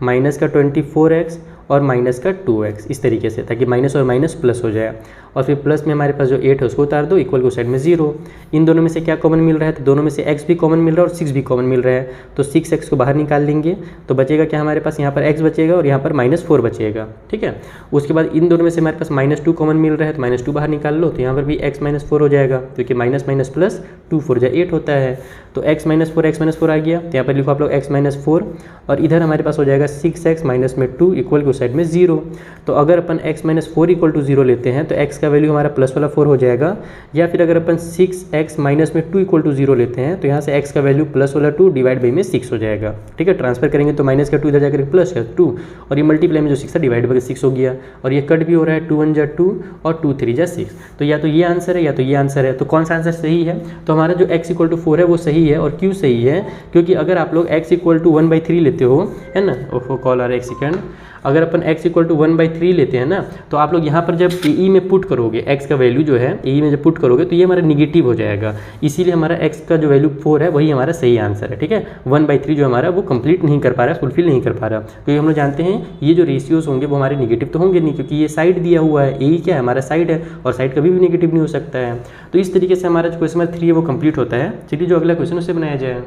Speaker 1: माइनस का 24x और माइनस का 2x, इस तरीके से, ताकि माइनस और माइनस प्लस हो जाए। और फिर प्लस में हमारे पास जो 8 है उसको उतार दो, इक्वल को साइड में 0। इन दोनों में से क्या कॉमन मिल रहा है, तो दोनों में से x भी कॉमन मिल रहा है और 6 भी कॉमन मिल रहा है। तो 6x को बाहर निकाल लेंगे तो बचेगा क्या हमारे पास, यहाँ पर x बचेगा और यहाँ पर -4 बचेगा। ठीक है, उसके बाद इन दोनों में से हमारे पास -2 कॉमन मिल रहा है, तो -2 बाहर निकाल लो, तो यहाँ पर भी x -4 हो जाएगा, क्योंकि माइनस माइनस प्लस 2 4 जा 8 होता है। तो x -4 आ गया, तो यहाँ पर लिखो आप लोग x -4, और इधर हमारे पास हो जाएगा 6x माइनस में 2 इक्वल को साइड में 0। तो अगर अपन x -4 इक्वल टू 0 लेते हैं तो x का वैल्यू हमारा प्लस वाला 4 हो जाएगा, या फिर अगर अपन 6x माइनस में 2 इक्वल टू 0 लेते हैं तो यहाँ से x का वैल्यू प्लस वाला 2 डिवाइड बाई में 6 हो जाएगा। ठीक है, ट्रांसफर करेंगे तो माइनस का 2 इधर जाकर प्लस है 2, और ये मल्टीप्लाई में जो 6 था डिवाइड बाई 6 हो गया, और ये कट भी हो रहा है, 2 1 जा 2 और 2 3 जा 6। तो या तो ये आंसर है या तो ये आंसर है। तो कौन सा आंसर सही है, तो हमारा जो x इक्वल टू 4 है वो सही है। और क्यों सही है, क्योंकि अगर आप लोग x इक्वल टू 1/3 लेते हो, है ना, ओहो कॉल आ रहा है, एक सेकेंड, अगर अपन x इक्वल टू 1/3 लेते हैं ना, तो आप लोग यहाँ पर जब ए में पुट करोगे x का वैल्यू जो है ए में जब पुट करोगे तो ये हमारा निगेटिव हो जाएगा, इसीलिए हमारा x का जो वैल्यू 4 है वही हमारा सही आंसर है। ठीक है, 1/3 जो हमारा वो कंप्लीट नहीं कर पा रहा है, फुलफिल नहीं कर पा रहा, क्योंकि हम लोग जानते हैं ये जो रेशियोज होंगे वो हमारे निगेटिव तो होंगे नहीं, क्योंकि ये साइड दिया हुआ है, ए क्या है हमारा साइड है, और साइड कभी भी निगेटिव नहीं हो सकता है। तो इस तरीके से हमारा जो क्वेश्चन नंबर 3 है वो कंप्लीट होता है। चलिए जो अगला क्वेश्चन उसे बनाया जाए।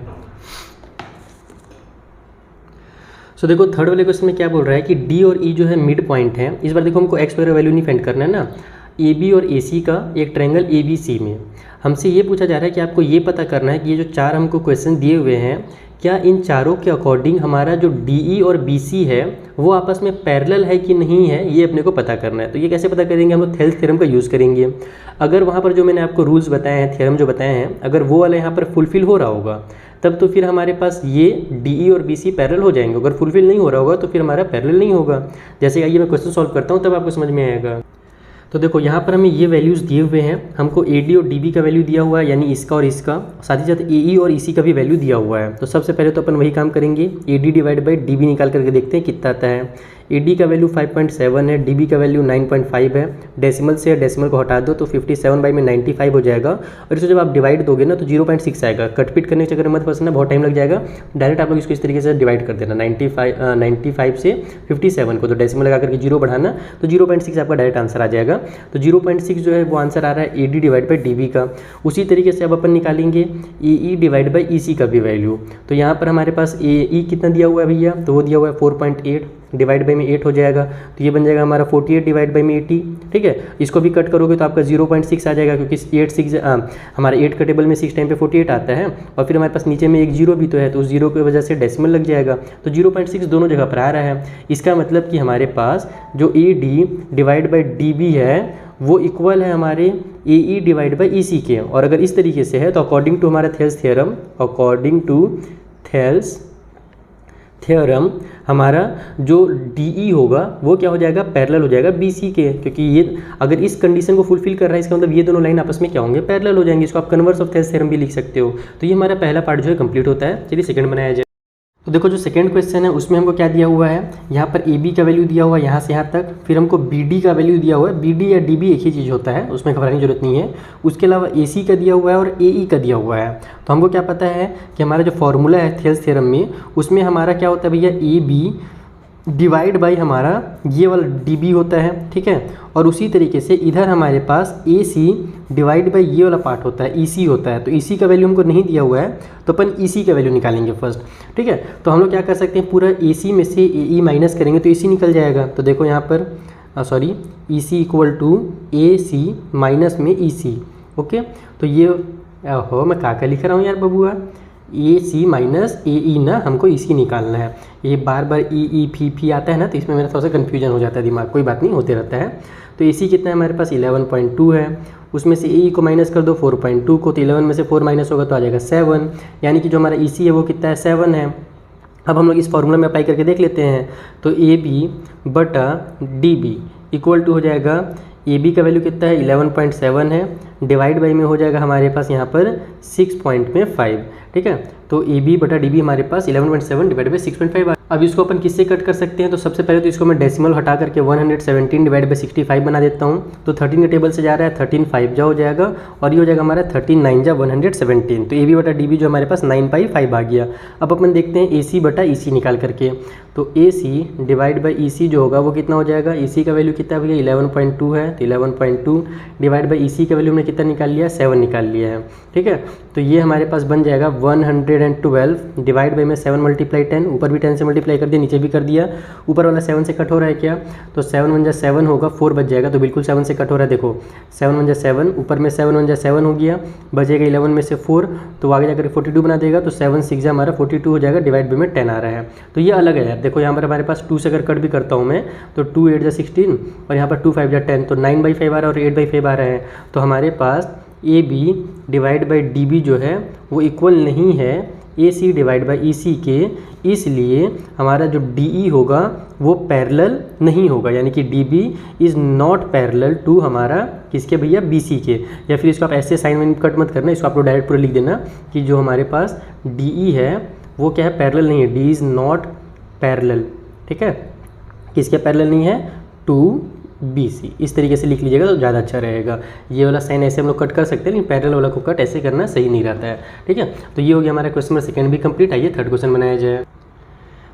Speaker 1: तो देखो थर्ड वाले क्वेश्चन में क्या बोल रहा है कि डी और ई जो है मिड पॉइंट है। इस बार देखो हमको एक्स वगैरह वैल्यू नहीं फाइंड करना है ना, ए बी और ए सी का एक ट्रायंगल ए बी सी में हमसे ये पूछा जा रहा है कि आपको ये पता करना है कि ये जो 4 हमको क्वेश्चन दिए हुए हैं, क्या इन चारों के अकॉर्डिंग हमारा जो डी ई और बी सी है वो आपस में पैरेलल है कि नहीं है, ये अपने को पता करना है। तो ये कैसे पता करेंगे, हम लोग थेल्स थ्योरम का यूज़ करेंगे। अगर वहाँ पर जो मैंने आपको रूल्स बताए हैं, थ्योरम जो बताए हैं, अगर वो वाला यहाँ पर फुलफिल हो रहा होगा तब तो फिर हमारे पास ये डी ई और बी सी पैरेलल हो जाएंगे। अगर फुलफिल नहीं हो रहा होगा तो फिर हमारा पैरेलल नहीं होगा। जैसे आइए मैं क्वेश्चन सॉल्व करता हूँ तब आपको समझ में आएगा। तो देखो यहाँ पर हमें ये वैल्यूज़ दिए हुए हैं, हमको ए डी और डी बी का वैल्यू दिया हुआ है, यानी इसका और इसका, साथ ही साथ ए ई और ई सी का भी वैल्यू दिया हुआ है। तो सबसे पहले तो अपन वही काम करेंगे, A D divide by D B निकाल करके देखते हैं कितना आता है। ए डी का वैल्यू 5.7 है, डी बी का वैल्यू 9.5 है। डेसिमल से डेसिमल को हटा दो तो 57/95 हो जाएगा, और इसको जब आप डिवाइड दोगे ना तो 0.6 आएगा। कटपीट करने के चक्कर में मत फंसना, बहुत टाइम लग जाएगा। डायरेक्ट आप लोग इसको इस तरीके से डिवाइड कर देना, 95 से 57 को, तो डेसिमल लगा करके 0 बढ़ाना, तो 0.6 आपका डायरेक्ट आंसर आ जाएगा। तो 0.6 जो है वो आंसर आ रहा है A D divide by D B का। उसी तरीके से अब अपन निकालेंगे ए ई डिवाइड बाई ई सी का भी वैल्यू। तो यहाँ पर हमारे पास ए ई कितना दिया हुआ है भैया, तो वो दिया हुआ है 4.8, डिवाइड बाई में 8 हो जाएगा, तो ये बन जाएगा हमारा 48 डिवाइड बाई में 80। ठीक है, इसको भी कट करोगे तो आपका 0.6 आ जाएगा, क्योंकि 8 हमारे 8 का टेबल में 6 टाइम पे 48 आता है, और फिर हमारे पास नीचे में एक 0 भी तो है, तो उस 0 की वजह से डेसिमल लग जाएगा, तो 0.6 दोनों जगह पर आ रहा है। इसका मतलब कि हमारे पास जो A D divide by D B है वो इक्वल है हमारे ए ई डिवाइड बाई ई सी के। और अगर इस तरीके से है तो अकॉर्डिंग टू हमारा Thales theorem, according to Thales theorem हमारा जो डी ई होगा वो क्या हो जाएगा, पैरेलल हो जाएगा बी सी के, क्योंकि ये अगर इस कंडीशन को फुलफिल कर रहा है इसका मतलब ये दोनों लाइन आपस में क्या होंगे, पैरेलल हो जाएंगे। इसको आप कन्वर्स ऑफ थेल्स थ्योरम भी लिख सकते हो। तो ये हमारा पहला पार्ट जो है कंप्लीट होता है। चलिए सेकंड बनाया जाए। तो देखो जो सेकंड क्वेश्चन है उसमें हमको क्या दिया हुआ है, यहाँ पर ए बी का वैल्यू दिया हुआ है यहाँ से यहाँ तक, फिर हमको बी डी का वैल्यू दिया हुआ है। बी डी या डी बी एक ही चीज़ होता है, उसमें घबराने की जरूरत नहीं है। उसके अलावा ए सी का दिया हुआ है और ए ई का दिया हुआ है। तो हमको क्या पता है कि हमारा जो फॉर्मूला है थेल्स थ्योरम में, उसमें हमारा क्या होता है भैया, ए बी डिवाइड बाई हमारा ये वाला डी होता है, ठीक है। और उसी तरीके से इधर हमारे पास ए सी डिवाइड बाई ये वाला पार्ट होता है, ई सी होता है। तो ई सी का वैल्यू हमको नहीं दिया हुआ है, तो अपन ई सी का वैल्यू निकालेंगे फर्स्ट, ठीक है। तो हम लोग क्या कर सकते हैं, पूरा ए सी में से ए ई माइनस करेंगे तो ए सी निकल जाएगा। तो देखो यहाँ पर sorry, E C equal to A C minus में ई सी, ओके। तो ये हो मैं क्या लिख रहा हूँ यार बबुआ, ए सी माइनस ए ई ना, हमको ई सी निकालना है। ये बार बार ई फी आता है ना, तो इसमें मेरा थोड़ा सा कन्फ्यूजन हो जाता है दिमाग, कोई बात नहीं, होते रहता है। तो ए सी कितना है हमारे पास 11.2 है, उसमें से ए को माइनस कर दो 4.2 को, तो 11 में से 4 माइनस होगा तो आ जाएगा 7, यानी कि जो हमारा ई सी है वो कितना है 7 है। अब हम लोग इस फॉर्मूला में अप्लाई करके देख लेते हैं। तो ए बी बटा डी बी इक्वल टू हो जाएगा, ए बी का वैल्यू कितना है 11.7 है, डिवाइड बाई में हो जाएगा हमारे पास यहाँ पर 6.5, ठीक है। तो ए बी बटा डी बी हमारे पास 11.7 डिवाइड बाई 6.5। अब इसको अपन किससे कट कर सकते हैं, तो सबसे पहले तो इसको मैं डेसिमल हटा करके 117 डिवाइड बाई 65 बना देता हूँ। तो 13 के टेबल से जा रहा है, 13 5 जा हो जाएगा, और ये हो जाएगा हमारा 13 9 जा 117। तो ए बी बटा डी बी जो हमारे पास 9/5 आ गया। अब अपन देखते हैं ए सी बटा ई सी निकाल करके। तो ए सी डिवाइड बाई ई सी जो होगा वो कितना हो जाएगा, ए सी का वैल्यू कितना है भैया 11.2 है, तो 11.2 डिवाइड बाई ई सी का वैल्यू हमने कितना निकाल लिया 7 निकाल लिया है, ठीक है। तो ये हमारे पास बन जाएगा 112 डिवाइड बाई में 7 मल्टीप्लाई 10, ऊपर भी 10 से मल्टीप्लाई कर दिया, नीचे भी कर दिया। ऊपर वाला 7 से कट हो रहा है क्या, तो 7 1 जा 7 होगा, 4 बच जाएगा, तो बिल्कुल 7 से कट हो रहा है। देखो 7 1 जा 7, ऊपर में 7 1 जा 7 हो गया, बचेगा 11 में से 4, तो आगे जाकर 42 बना देगा। तो 7 6 जा हमारा 42 हो जाएगा, डिवाइड बाई में 10 आ रहा है। तो ये अलग है यार, देखो यहाँ पर हमारे पास 2 से अगर कट भी करता हूँ मैं, तो 2 8 जा 16, और यहाँ पर 2 5 जा 10, तो 9/5 आ रहा है और 8/5 आ रहा है। तो हमारे पास A B divide by D B जो है वो इक्वल नहीं है ए C divide by E C के, इसलिए हमारा जो डी ई होगा वो पैरेलल नहीं होगा, यानी कि D B is not parallel to हमारा किसके भैया बी सी के। या फिर इसको आप ऐसे साइन में कट मत करना, इसको आप लोग डायरेक्ट पूरा लिख देना कि जो हमारे पास डी ई है वो क्या है, पैरेलल नहीं है, डी इज़ नॉट पैरेलल, ठीक है। किसके पैरेलल नहीं है, टू बी सी, इस तरीके से लिख लीजिएगा तो ज़्यादा अच्छा रहेगा। ये वाला साइन ऐसे हम लोग कट कर सकते हैं, लेकिन पैरेलल वाला को कट ऐसे करना सही नहीं रहता है, ठीक है। तो ये हो गया हमारा क्वेश्चन नंबर सेकंड भी कंप्लीट। आइए थर्ड क्वेश्चन बनाया जाए।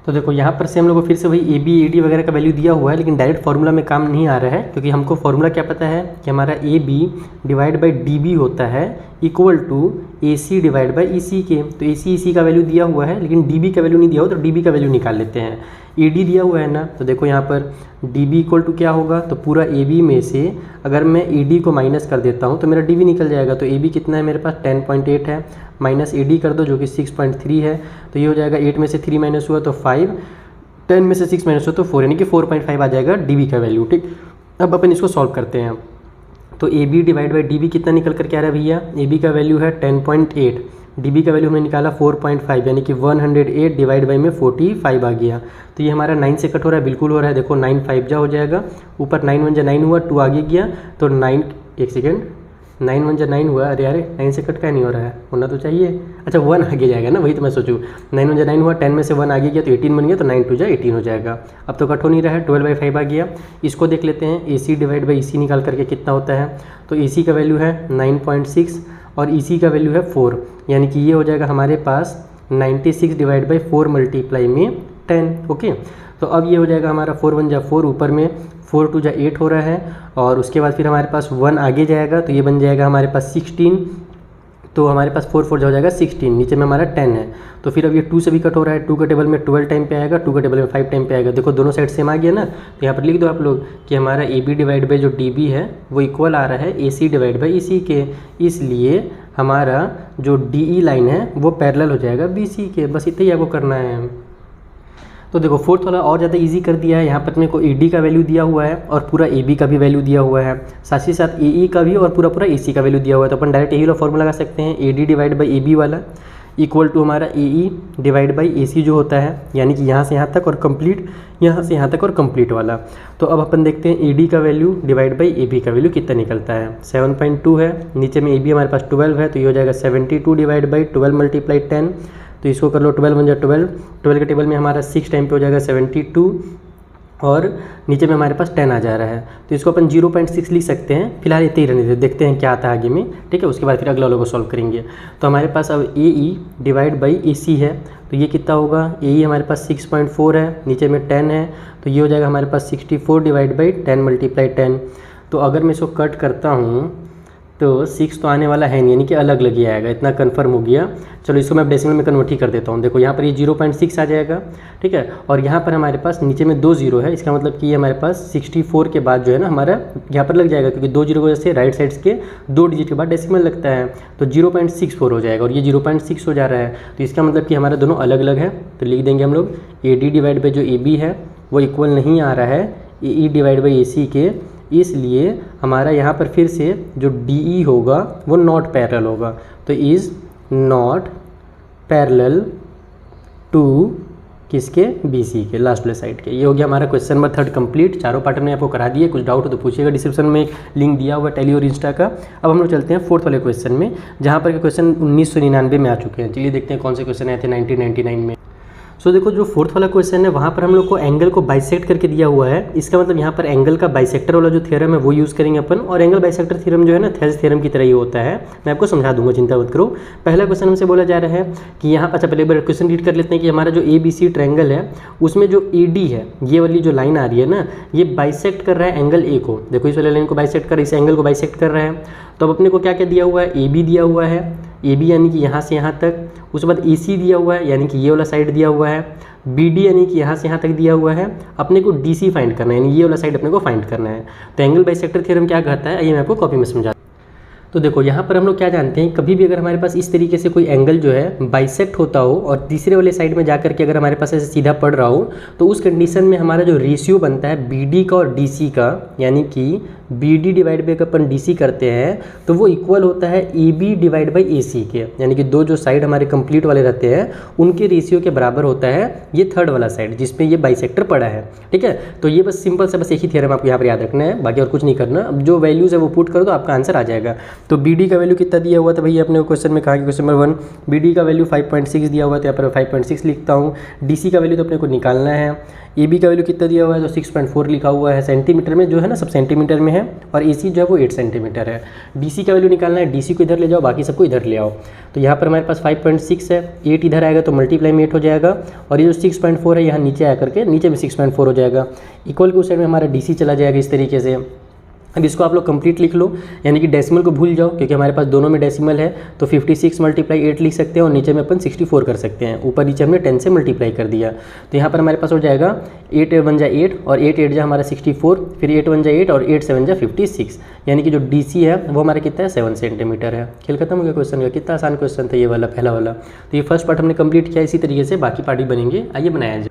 Speaker 1: तो देखो यहाँ पर से हम लोग को फिर से वही ए बी ए डी वगैरह का वैल्यू दिया हुआ है, लेकिन डायरेक्ट फार्मूला में काम नहीं आ रहा है, क्योंकि हमको फार्मूला क्या पता है कि हमारा A B divide by D B होता है equal to A C divide by E C के। तो ए सी ई सी का वैल्यू दिया हुआ है, लेकिन डी बी का वैल्यू नहीं दिया हो, तो डी बी का वैल्यू निकाल लेते हैं। ए डी दिया हुआ है ना, तो देखो यहाँ पर डी बी इक्वल टू क्या होगा, तो पूरा ए बी में से अगर मैं ए डी को माइनस कर देता हूँ तो मेरा डी बी निकल जाएगा। तो ए बी कितना है मेरे पास 10.8 है, माइनस ए डी कर दो जो कि 6.3 है, तो ये हो जाएगा 8 में से 3 माइनस हुआ तो 5, 10 में से 6 माइनस हुआ तो 4, यानी कि 4.5 आ जाएगा डी बी का वैल्यू, ठीक। अब अपन इसको सॉल्व करते हैं। तो A B divide by D B कितना निकल कर क्या रहा है भैया, ए बी का वैल्यू है 10.8, डी बी का वैल्यू हमने निकाला 4.5, यानी कि 108 डिवाइड बाई में 45 आ गया। तो ये हमारा 9 से कट हो रहा है, बिल्कुल हो रहा है, देखो 9 5 जा हो जाएगा, ऊपर 9 1 जा 9 हुआ, 2 आगे गया तो 9, एक सेकेंड, 9 1 जा 9 हुआ, अरे यार 9 से कट क्या नहीं हो रहा है, होना तो चाहिए, अच्छा 1 आगे जाएगा ना, वही तो मैं सोचूँ। 9 1 जा 9 हुआ, 10 में से 1 आगे गया तो 18 बन गया, तो 9 2 जा 18 हो जाएगा। अब तो कट हो नहीं रहा है, 12/5 आ गया। इसको देख लेते हैं, ए सी डिवाइड बाई ई सी निकाल करके कितना होता है। तो ए सी का वैल्यू है 9.6 और ई सी का वैल्यू है 4, यानी कि ये हो जाएगा हमारे पास 96 डिवाइड बाई 4 मल्टीप्लाई में 10, ओके। तो अब ये हो जाएगा हमारा 4 1 जा 4, ऊपर में 4 2 जा 8 हो रहा है, और उसके बाद फिर हमारे पास 1 आगे जाएगा तो ये बन जाएगा हमारे पास 16, तो हमारे पास 4 4 जा हो जाएगा 16, नीचे में हमारा 10 है। तो फिर अब ये 2 से भी कट हो रहा है, 2 का टेबल में 12 टाइम पे आएगा, 2 का टेबल में 5 टाइम पे आएगा, देखो दोनों साइड सेम आ गया ना। तो यहाँ पर लिख दो आप लोग कि हमारा ए बी डिवाइड बाई जो डी बी है वो इक्वल आ रहा है ए C divide by E C के, इसलिए हमारा जो डी ई लाइन है वो पैरेलल हो जाएगा बी सी के। बस इतना ही आपको करना है। तो देखो फोर्थ वाला और ज़्यादा इजी कर दिया है, यहाँ पर मेरे को ए डी का वैल्यू दिया हुआ है और पूरा ए बी का भी वैल्यू दिया हुआ है, साथ ही साथ ए ई का भी और पूरा ए सी का वैल्यू दिया हुआ है। तो अपन डायरेक्ट यही वाला फॉर्मूला लगा सकते हैं, A D divide by A B वाला इक्वल टू हमारा ए ई डिवाइड बाई ए सी जो होता है, यानी कि यहाँ से यहाँ तक और कंप्लीट, यहाँ से यहाँ तक और कंप्लीट वाला। तो अब अपन देखते हैं ए डी का value divide by A B का वैल्यू कितना निकलता है। 7.2 है, नीचे में ए बी हमारे पास 12 है, तो ये हो जाएगा 72 डिवाइड बाई 12 मल्टीप्लाई 10, तो इसको कर लो 12 1 जा 12, 12 के टेबल में हमारा 6 टाइम पे हो जाएगा 72, और नीचे में हमारे पास 10 आ जा रहा है, तो इसको अपन 0.6 लिख सकते हैं। फिलहाल इतने ही रहने देते, देखते हैं क्या आता है आगे में, ठीक है। उसके बाद फिर अगला वाला को सॉल्व करेंगे। तो हमारे पास अब AE डिवाइड बाई AC है, तो ये कितना होगा, AE हमारे पास 6.4 है, नीचे में 10 है, तो ये हो जाएगा हमारे पास 64 डिवाइड बाई 10 मल्टीप्लाई 10। तो अगर मैं इसको कट करता हूँ तो 6 तो आने वाला है नहीं, यानी कि अलग अलग ही आएगा, इतना कंफर्म हो गया। चलो इसको मैं डेसिमल में कन्वर्ट ही कर देता हूँ। देखो यहाँ पर ये 0.6 आ जाएगा, ठीक है। और यहाँ पर हमारे पास नीचे में 2 जीरो है, इसका मतलब कि ये हमारे पास 64 के बाद जो है ना हमारा यहाँ पर लग जाएगा, क्योंकि 2 जीरो की वजह से राइट साइड्स के 2 डिजिट के बाद डेसिमल लगता है, तो 0.64 हो जाएगा और ये 0.6 हो जा रहा है। तो इसका मतलब कि हमारा दोनों अलग अलग है, तो लिख देंगे हम लोग AD डिवाइड बाई जो AB है वो इक्वल नहीं आ रहा है AE डिवाइड बाई AC के, इसलिए हमारा यहाँ पर फिर से जो DE होगा वो नॉट पैरेलल होगा। तो इज़ नॉट पैरेलल टू किसके, BC के, लास्ट वाले साइड के। ये हो गया हमारा क्वेश्चन नंबर 3 कंप्लीट। चारों पार्ट हमने आपको करा दिए, कुछ डाउट हो तो पूछिएगा, डिस्क्रिप्शन में लिंक दिया हुआ टैली और इंस्टा का। अब हम लोग चलते हैं 4th वाले क्वेश्चन में, जहाँ पर क्वेश्चन 1999 में आ चुके हैं। चलिए देखते हैं कौन से क्वेश्चन आए थे 1999 में। सो देखो जो 4th वाला क्वेश्चन है वहाँ पर हम लोग को एंगल को बाइसेक्ट करके दिया हुआ है। इसका मतलब यहाँ पर एंगल का बाइसेक्टर वाला जो थ्योरम है वो यूज़ करेंगे अपन, और एंगल बाइसेक्टर थ्योरम जो है ना थेल्स थ्योरम की तरह ही होता है। मैं आपको समझा दूंगा, चिंता मत करो। पहला क्वेश्चन हमसे बोला जा रहा है कि यहाँ, अच्छा पहले बार क्वेश्चन रीड कर लेते हैं कि हमारा जो ABC ट्रायंगल है उसमें जो AD है, ये वाली जो लाइन आ रही है ना, ये बाइसेक्ट कर रहा है एंगल A को। देखो इस वाले लाइन को बाइसेक्ट कर रहा है, इस एंगल को बाइसेक्ट कर रहा है। तो अब अपने को क्या क्या दिया हुआ है, AB दिया हुआ है, AB यानी कि यहाँ से यहाँ तक। उसके बाद AC दिया हुआ है, यानी कि ये वाला साइड दिया हुआ है। BD यानी कि यहाँ से यहाँ तक दिया हुआ है। अपने को DC फाइंड करना है, यानी ये वाला साइड अपने को फाइंड करना है। तो एंगल बाइसेक्टर थ्योरम क्या कहता है, आइए मैं आपको कॉपी में समझा। तो देखो यहाँ पर हम लोग क्या जानते हैं, कभी भी अगर हमारे पास इस तरीके से कोई एंगल जो है बाइसेक्ट होता हो और तीसरे वाले साइड में जाकर के अगर हमारे पास ऐसे सीधा पड़ रहा हो, तो उस कंडीशन में हमारा जो रेशियो बनता है BD का और DC का, यानी कि BD divide by upon DC करते हैं तो वो इक्वल होता है AB डिवाइड बाई AC के, यानी कि दो जो साइड हमारे कंप्लीट वाले रहते हैं उनके रेशियो के बराबर होता है ये थर्ड वाला साइड जिसपे ये बाइसेक्टर पड़ा है, ठीक है। तो ये बस सिंपल सा बस एक ही थ्योरम आपको यहाँ पर याद रखना है, बाकी और कुछ नहीं करना। अब जो वैल्यूज़ है वो पुट करो तो आपका आंसर आ जाएगा। तो BD का वैल्यू कितना दिया हुआ था भैया अपने क्वेश्चन में कहा कि क्वेश्चन नंबर 1 BD का वैल्यू 5.6 दिया हुआ था, यहाँ पर 5.6 लिखता हूँ। DC का वैल्यू तो अपने को निकालना है। AB का वैल्यू कितना दिया हुआ है, तो 6.4 लिखा हुआ है, सेंटीमीटर में जो है ना, सब सेंटीमीटर में है, और AC जो है वो 8 सेंटीमीटर है। DC का वैल्यू निकालना है, DC को इधर ले जाओ, बाकी सबको इधर ले आओ। तो यहाँ पर हमारे पास 5.6 है, 8 इधर आएगा तो मल्टीप्लाई में 8 हो जाएगा, और ये जो 6.4 है यहाँ नीचे आकर के नीचे में 6.4 हो जाएगा। इक्वल के उस साइड में हमारा DC चला जाएगा इस तरीके से। अब इसको आप लोग कंप्लीट लिख लो, यानी कि डेसिमल को भूल जाओ, क्योंकि हमारे पास दोनों में डेसिमल है। तो 56 मल्टीप्लाई 8 लिख सकते हैं, और नीचे में अपन 64 कर सकते हैं। ऊपर नीचे हमने 10 से मल्टीप्लाई कर दिया, तो यहाँ पर हमारे पास हो जाएगा 8 1 जा 8 और 8 8 जा हमारा 64, फिर 8 1 जा 8 और 8 7 जा 56, यानी कि जो DC है वो हमारा कितना है 7 सेंटीमीटर है। खेल खत्म हो गया क्वेश्चन का। कितना आसान क्वेश्चन था ये वाला, पहला वाला। तो ये फर्स्ट पार्ट हमने कंप्लीट किया, इसी तरीके से बाकी पार्ट भी बनेंगे, आइए बनाया जाए।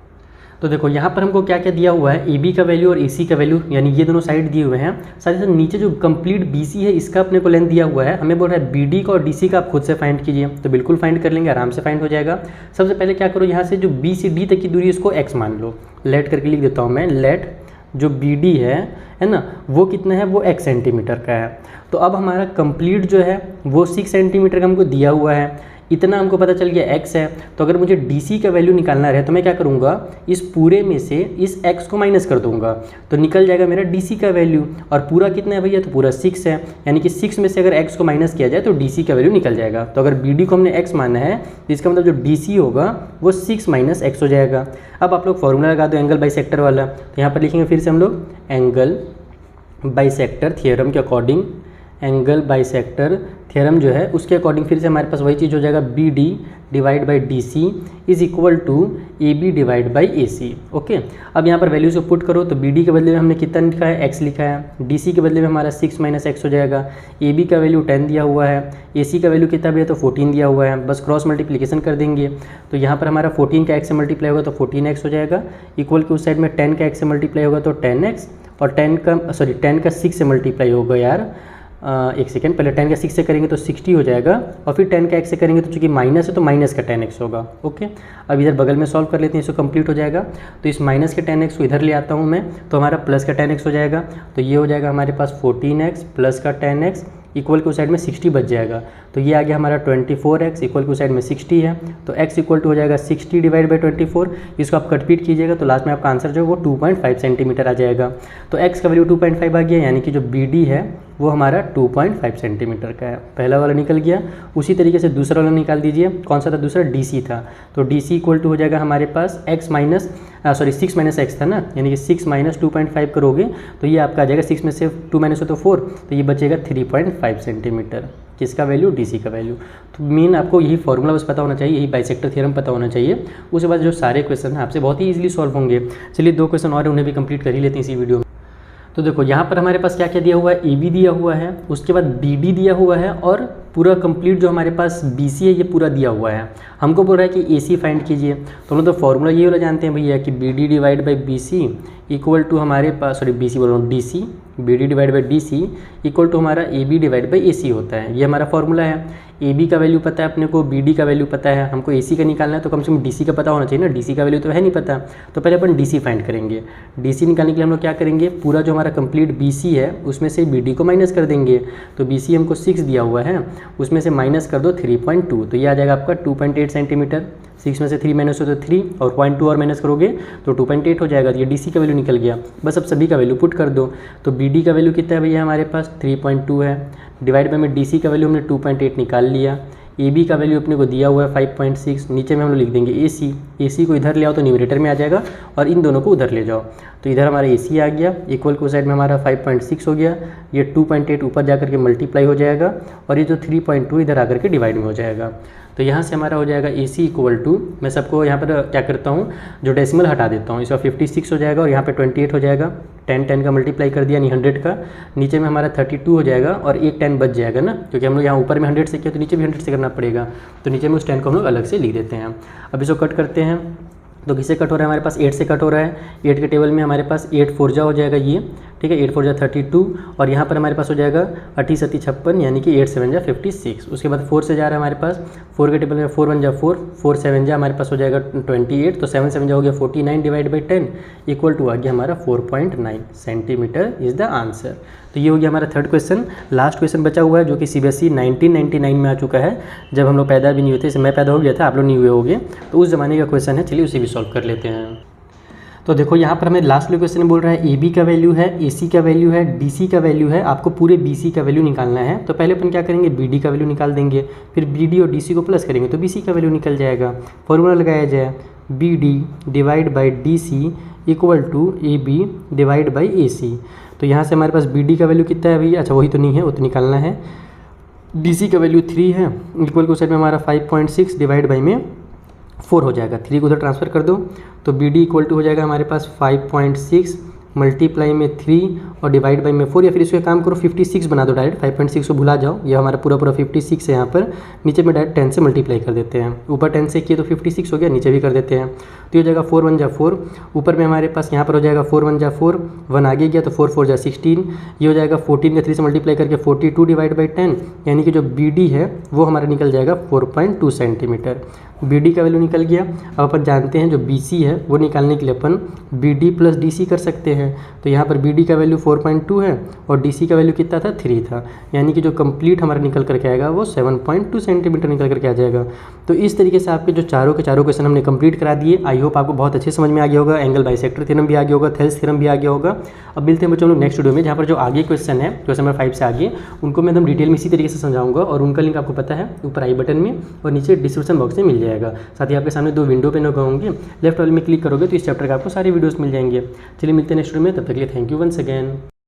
Speaker 1: तो देखो यहाँ पर हमको क्या क्या दिया हुआ है, AB का वैल्यू और AC का वैल्यू, यानी ये दोनों साइड दिए हुए हैं। साथ ही साथ नीचे जो कंप्लीट BC है इसका अपने को लेंथ दिया हुआ है। हमें बोल रहा है BD का और DC का आप खुद से फाइंड कीजिए, तो बिल्कुल फाइंड कर लेंगे, आराम से फाइंड हो जाएगा। सबसे पहले क्या करो, यहाँ से जो B से D तक की दूरी इसको x मान लो। लेट करके लिख देता हूँ मैं, लेट जो BD है ना, वो कितना है, वो x सेंटीमीटर का है। तो अब हमारा कंप्लीट जो है वो 6 सेंटीमीटर का हमको दिया हुआ है, इतना हमको पता चल गया x है। तो अगर मुझे DC का वैल्यू निकालना रहे तो मैं क्या करूँगा, इस पूरे में से इस x को माइनस कर दूंगा, तो निकल जाएगा मेरा DC का वैल्यू। और पूरा कितना है भैया, तो पूरा 6 है, यानी कि 6 में से अगर x को माइनस किया जाए तो DC का वैल्यू निकल जाएगा। तो अगर BD को हमने x माना है तो इसका मतलब जो DC होगा वो 6 माइनस x हो जाएगा। अब आप लोग फॉर्मूला लगा दो एंगल बाइसेक्टर वाला, तो यहाँ पर लिखेंगे फिर से हम लोग एंगल बाइसेक्टर थ्योरम के अकॉर्डिंग, एंगल बाइसेक्टर थ्योरम जो है उसके अकॉर्डिंग फिर से हमारे पास वही चीज़ हो जाएगा, BD divide by DC is equal to AB divide by AC। Okay, अब यहाँ पर वैल्यूज को पुट करो, तो BD के बदले में हमने कितना लिखा है, x लिखा है। DC के बदले में हमारा 6 माइनस x हो जाएगा। AB का वैल्यू 10 दिया हुआ है, AC का वैल्यू कितना भी है, तो 14 दिया हुआ है। बस क्रॉस मल्टीप्लिकेशन कर देंगे, तो यहाँ पर हमारा 14 का x से मल्टीप्लाई होगा तो 14x हो जाएगा। इक्वल के उस साइड में 10 का x से मल्टीप्लाई होगा तो 10x, और 10 का 6 से मल्टीप्लाई होगा यार, एक सेकेंड, पहले 10 का 6 से करेंगे तो 60 हो जाएगा, और फिर 10 का x से करेंगे तो चूंकि माइनस है तो माइनस का 10x होगा। ओके, अब इधर बगल में सॉल्व कर लेते हैं, इसको कंप्लीट हो जाएगा। तो इस माइनस के 10x को इधर ले आता हूँ मैं, तो हमारा प्लस का 10x हो जाएगा। तो ये हो जाएगा हमारे पास 14x प्लस का 10x इक्वल के उस साइड में 60 बच जाएगा। तो ये आ गया हमारा 24x इक्वल के उस साइड में 60 है, तो x इक्वल टू हो जाएगा 60 डिवाइड बाई 24। इसको आप कटपीट कीजिएगा तो लास्ट में आपका आंसर जो है वो 2.5 सेंटीमीटर आ जाएगा। तो x का वैल्यू 2.5 आ गया, यानी कि जो BD है वो हमारा 2.5 सेंटीमीटर का है। पहला वाला निकल गया। उसी तरीके से दूसरा वाला निकाल दीजिए, कौन सा था दूसरा, DC था। तो DC इक्वल टू हो जाएगा हमारे पास 6 माइनस x था ना, यानी कि 6 माइनस 2.5 करोगे तो ये आपका आ जाएगा, 6 में से 2 माइनस हो तो 4, तो ये बचेगा 3.5 सेंटीमीटर। किसका वैल्यू, DC का वैल्यू। तो मेन आपको यही फॉर्मूला बस पता होना चाहिए, यही बाइसेक्टर थ्योरम पता होना चाहिए। उसके बाद जो सारे क्वेश्चन हैं आपसे बहुत ही ईजिली सॉल्व होंगे। चलिए 2 क्वेश्चन और उन्हें भी कंप्लीट कर ही लेते हैं इसी वीडियो में। तो देखो यहाँ पर हमारे पास क्या क्या दिया हुआ है, AB दिया हुआ है, उसके बाद BD दिया हुआ है, और पूरा कंप्लीट जो हमारे पास BC है ये पूरा दिया हुआ है। हमको बोल रहा है कि AC फाइंड कीजिए, तो हम लोग तो फॉर्मूला ये वाला जानते हैं भैया कि BD divide by BC equal to हमारे पास, सॉरी BC बोल रहा हूँ, DC, BD divide by DC equal to हमारा AB डिवाइड बाई AC होता है। ये हमारा फॉर्मूला है। AB का वैल्यू पता है अपने को, BD का वैल्यू पता है, हमको AC का निकालना है तो कम से कम DC का पता होना चाहिए ना। DC का वैल्यू तो है नहीं पता, तो पहले अपन DC फाइंड करेंगे। DC निकालने के लिए हम लोग क्या करेंगे, पूरा जो हमारा कंप्लीट BC है उसमें से BD को माइनस कर देंगे। तो BC हमको 6 दिया हुआ है, उसमें से माइनस कर दो 3.2, तो ये आ जाएगा आपका 2.8 सेंटीमीटर। 6 में से 3 माइनस हो तो 3, और 0.2 और माइनस करोगे तो 2.8 हो जाएगा। तो ये DC का वैल्यू निकल गया। बस अब सभी का वैल्यू पुट कर दो। तो BD का वैल्यू कितना है भैया हमारे पास, 3.2 है, डिवाइड बाई में DC का वैल्यू हमने 2.8 निकाल लिया। AB का वैल्यू अपने को दिया हुआ है 5.6, नीचे में हम लोग लिख देंगे AC को इधर ले आओ तो न्यूमरेटर में आ जाएगा, और इन दोनों को उधर ले जाओ तो इधर हमारा AC आ गया, इक्वल को साइड में हमारा 5.6 हो गया। ये 2.8 ऊपर जा करके मल्टीप्लाई हो जाएगा, और ये जो 3.2 इधर आकर के डिवाइड में हो जाएगा। तो यहाँ से हमारा हो जाएगा AC इक्वल टू, मैं सबको यहाँ पर क्या करता हूँ, जो डेसिमल हटा देता हूँ, इसका 56 हो जाएगा, और यहाँ पे 28 हो जाएगा। 10 का मल्टीप्लाई कर दिया, यानी 100 का, नीचे में हमारा 32 हो जाएगा, और एक 10 बच जाएगा ना, क्योंकि हम लोग यहाँ ऊपर में 100 से किया तो नीचे भी 100 से करना पड़ेगा। तो नीचे में उस 10 को हम लोग अलग से लिख देते हैं। अब इसको कट करते हैं, तो किससे कट हो रहा है, हमारे पास 8 से कट हो रहा है। 8 के टेबल में हमारे पास 8 4 जा हो जाएगा ये, ठीक है, 8 4 जा 32, और यहाँ पर हमारे पास हो जाएगा 80 7 56, यानी कि 8 7 जा 56। उसके बाद 4 से जा रहा है हमारे पास, 4 के टेबल में 4 1 जा 4, 4 7 जा हमारे पास हो जाएगा 28, तो 7 7 जा हो गया 49 डिवाइड बाई 10 इक्वल टू आ गया हमारा 4.9 सेंटीमीटर इज़ द आंसर। तो ये हो गया हमारा थर्ड क्वेश्चन। लास्ट क्वेश्चन बचा हुआ है जो कि CBSE 1999 में आ चुका है, जब हम लोग पैदा भी नहीं हुए थे। मैं पैदा हो गया था, आप लोग नहीं हुए होंगे, तो उस ज़माने का क्वेश्चन है। चलिए उसे भी सॉल्व कर लेते हैं। तो देखो यहाँ पर हमें लास्ट वाले क्वेश्चन में बोल रहा है AB का वैल्यू है, AC का वैल्यू है, DC का वैल्यू है, आपको पूरे BC का वैल्यू निकालना है। तो पहले अपन क्या करेंगे, BD का वैल्यू निकाल देंगे, फिर BD और DC को प्लस करेंगे तो BC का वैल्यू निकल जाएगा। फॉर्मूला लगाया जाए, BD divide by DC equal to AB divide by AC। तो यहाँ से हमारे पास BD का वैल्यू कितना है भैया, अच्छा वही तो नहीं है, वो तो निकालना है। DC का वैल्यू 3 है, इक्वल को साइड में हमारा 5.6 डिवाइड बाई में 4 हो जाएगा। 3 को उधर ट्रांसफ़र कर दो तो BD इक्वल टू हो जाएगा हमारे पास 5.6 मल्टीप्लाई में 3 और डिवाइड बाई में 4, या फिर इसको काम करो 56 बना दो डायरेक्ट, 5.6 को भुला जाओ, ये हमारा पूरा 56 है। यहाँ पर नीचे में डायरेक्ट 10 से मल्टीप्लाई कर देते हैं, ऊपर 10 से किए तो 56 हो गया, नीचे भी कर देते हैं। तो ये हो जाएगा 4 1 जा 4, ऊपर में हमारे पास यहाँ पर हो जाएगा 4 1 जा 4, 1 आगे गया तो 4 4 जा 16, ये हो जाएगा 14 का 3 से मल्टीप्लाई करके 42 डिवाइड बाई 10, यानी कि जो BD है वो हमारा निकल जाएगा 4.2 सेंटीमीटर। BD का वैल्यू निकल गया। अब अपन जानते हैं जो BC है वो निकालने के लिए अपन BD प्लस DC कर सकते हैं। तो यहाँ पर BD का वैल्यू 4.2 है और DC का वैल्यू कितना था, 3 था, यानी कि जो कंप्लीट हमारा निकल करके आएगा वो 7.2 सेंटीमीटर निकल करके आ जाएगा। तो इस तरीके से आपके जो चारों के चारों क्वेश्चन हमने कंप्लीट करा दिए। आई होप आपको बहुत अच्छे समझ में आ गया होगा, एंगल बाइसेक्टर थ्योरम भी आ गया होगा, थेल्स थ्योरम भी आ गया होगा। अब मिलते हैं बच्चों लोग नेक्स्ट वीडियो में, जहाँ पर जो आगे क्वेश्चन है, क्वेश्चन नंबर 5 से आगे, उनको मैं एकदम डिटेल में इसी तरीके से समझाऊंगा, और उनका लिंक आपको पता है ऊपर आई बटन में और नीचे डिस्क्रिप्शन बॉक्स में मिल जाएगा। साथ ही आपके सामने 2 विंडो पे होंगे, लेफ्ट वाले में क्लिक करोगे तो इस चैप्टर का आपको सारे वीडियोस मिल जाएंगे। चलिए मिलते हैं नेक्स्ट वीडियो में, तब तक के लिए थैंक यू वंस अगेन।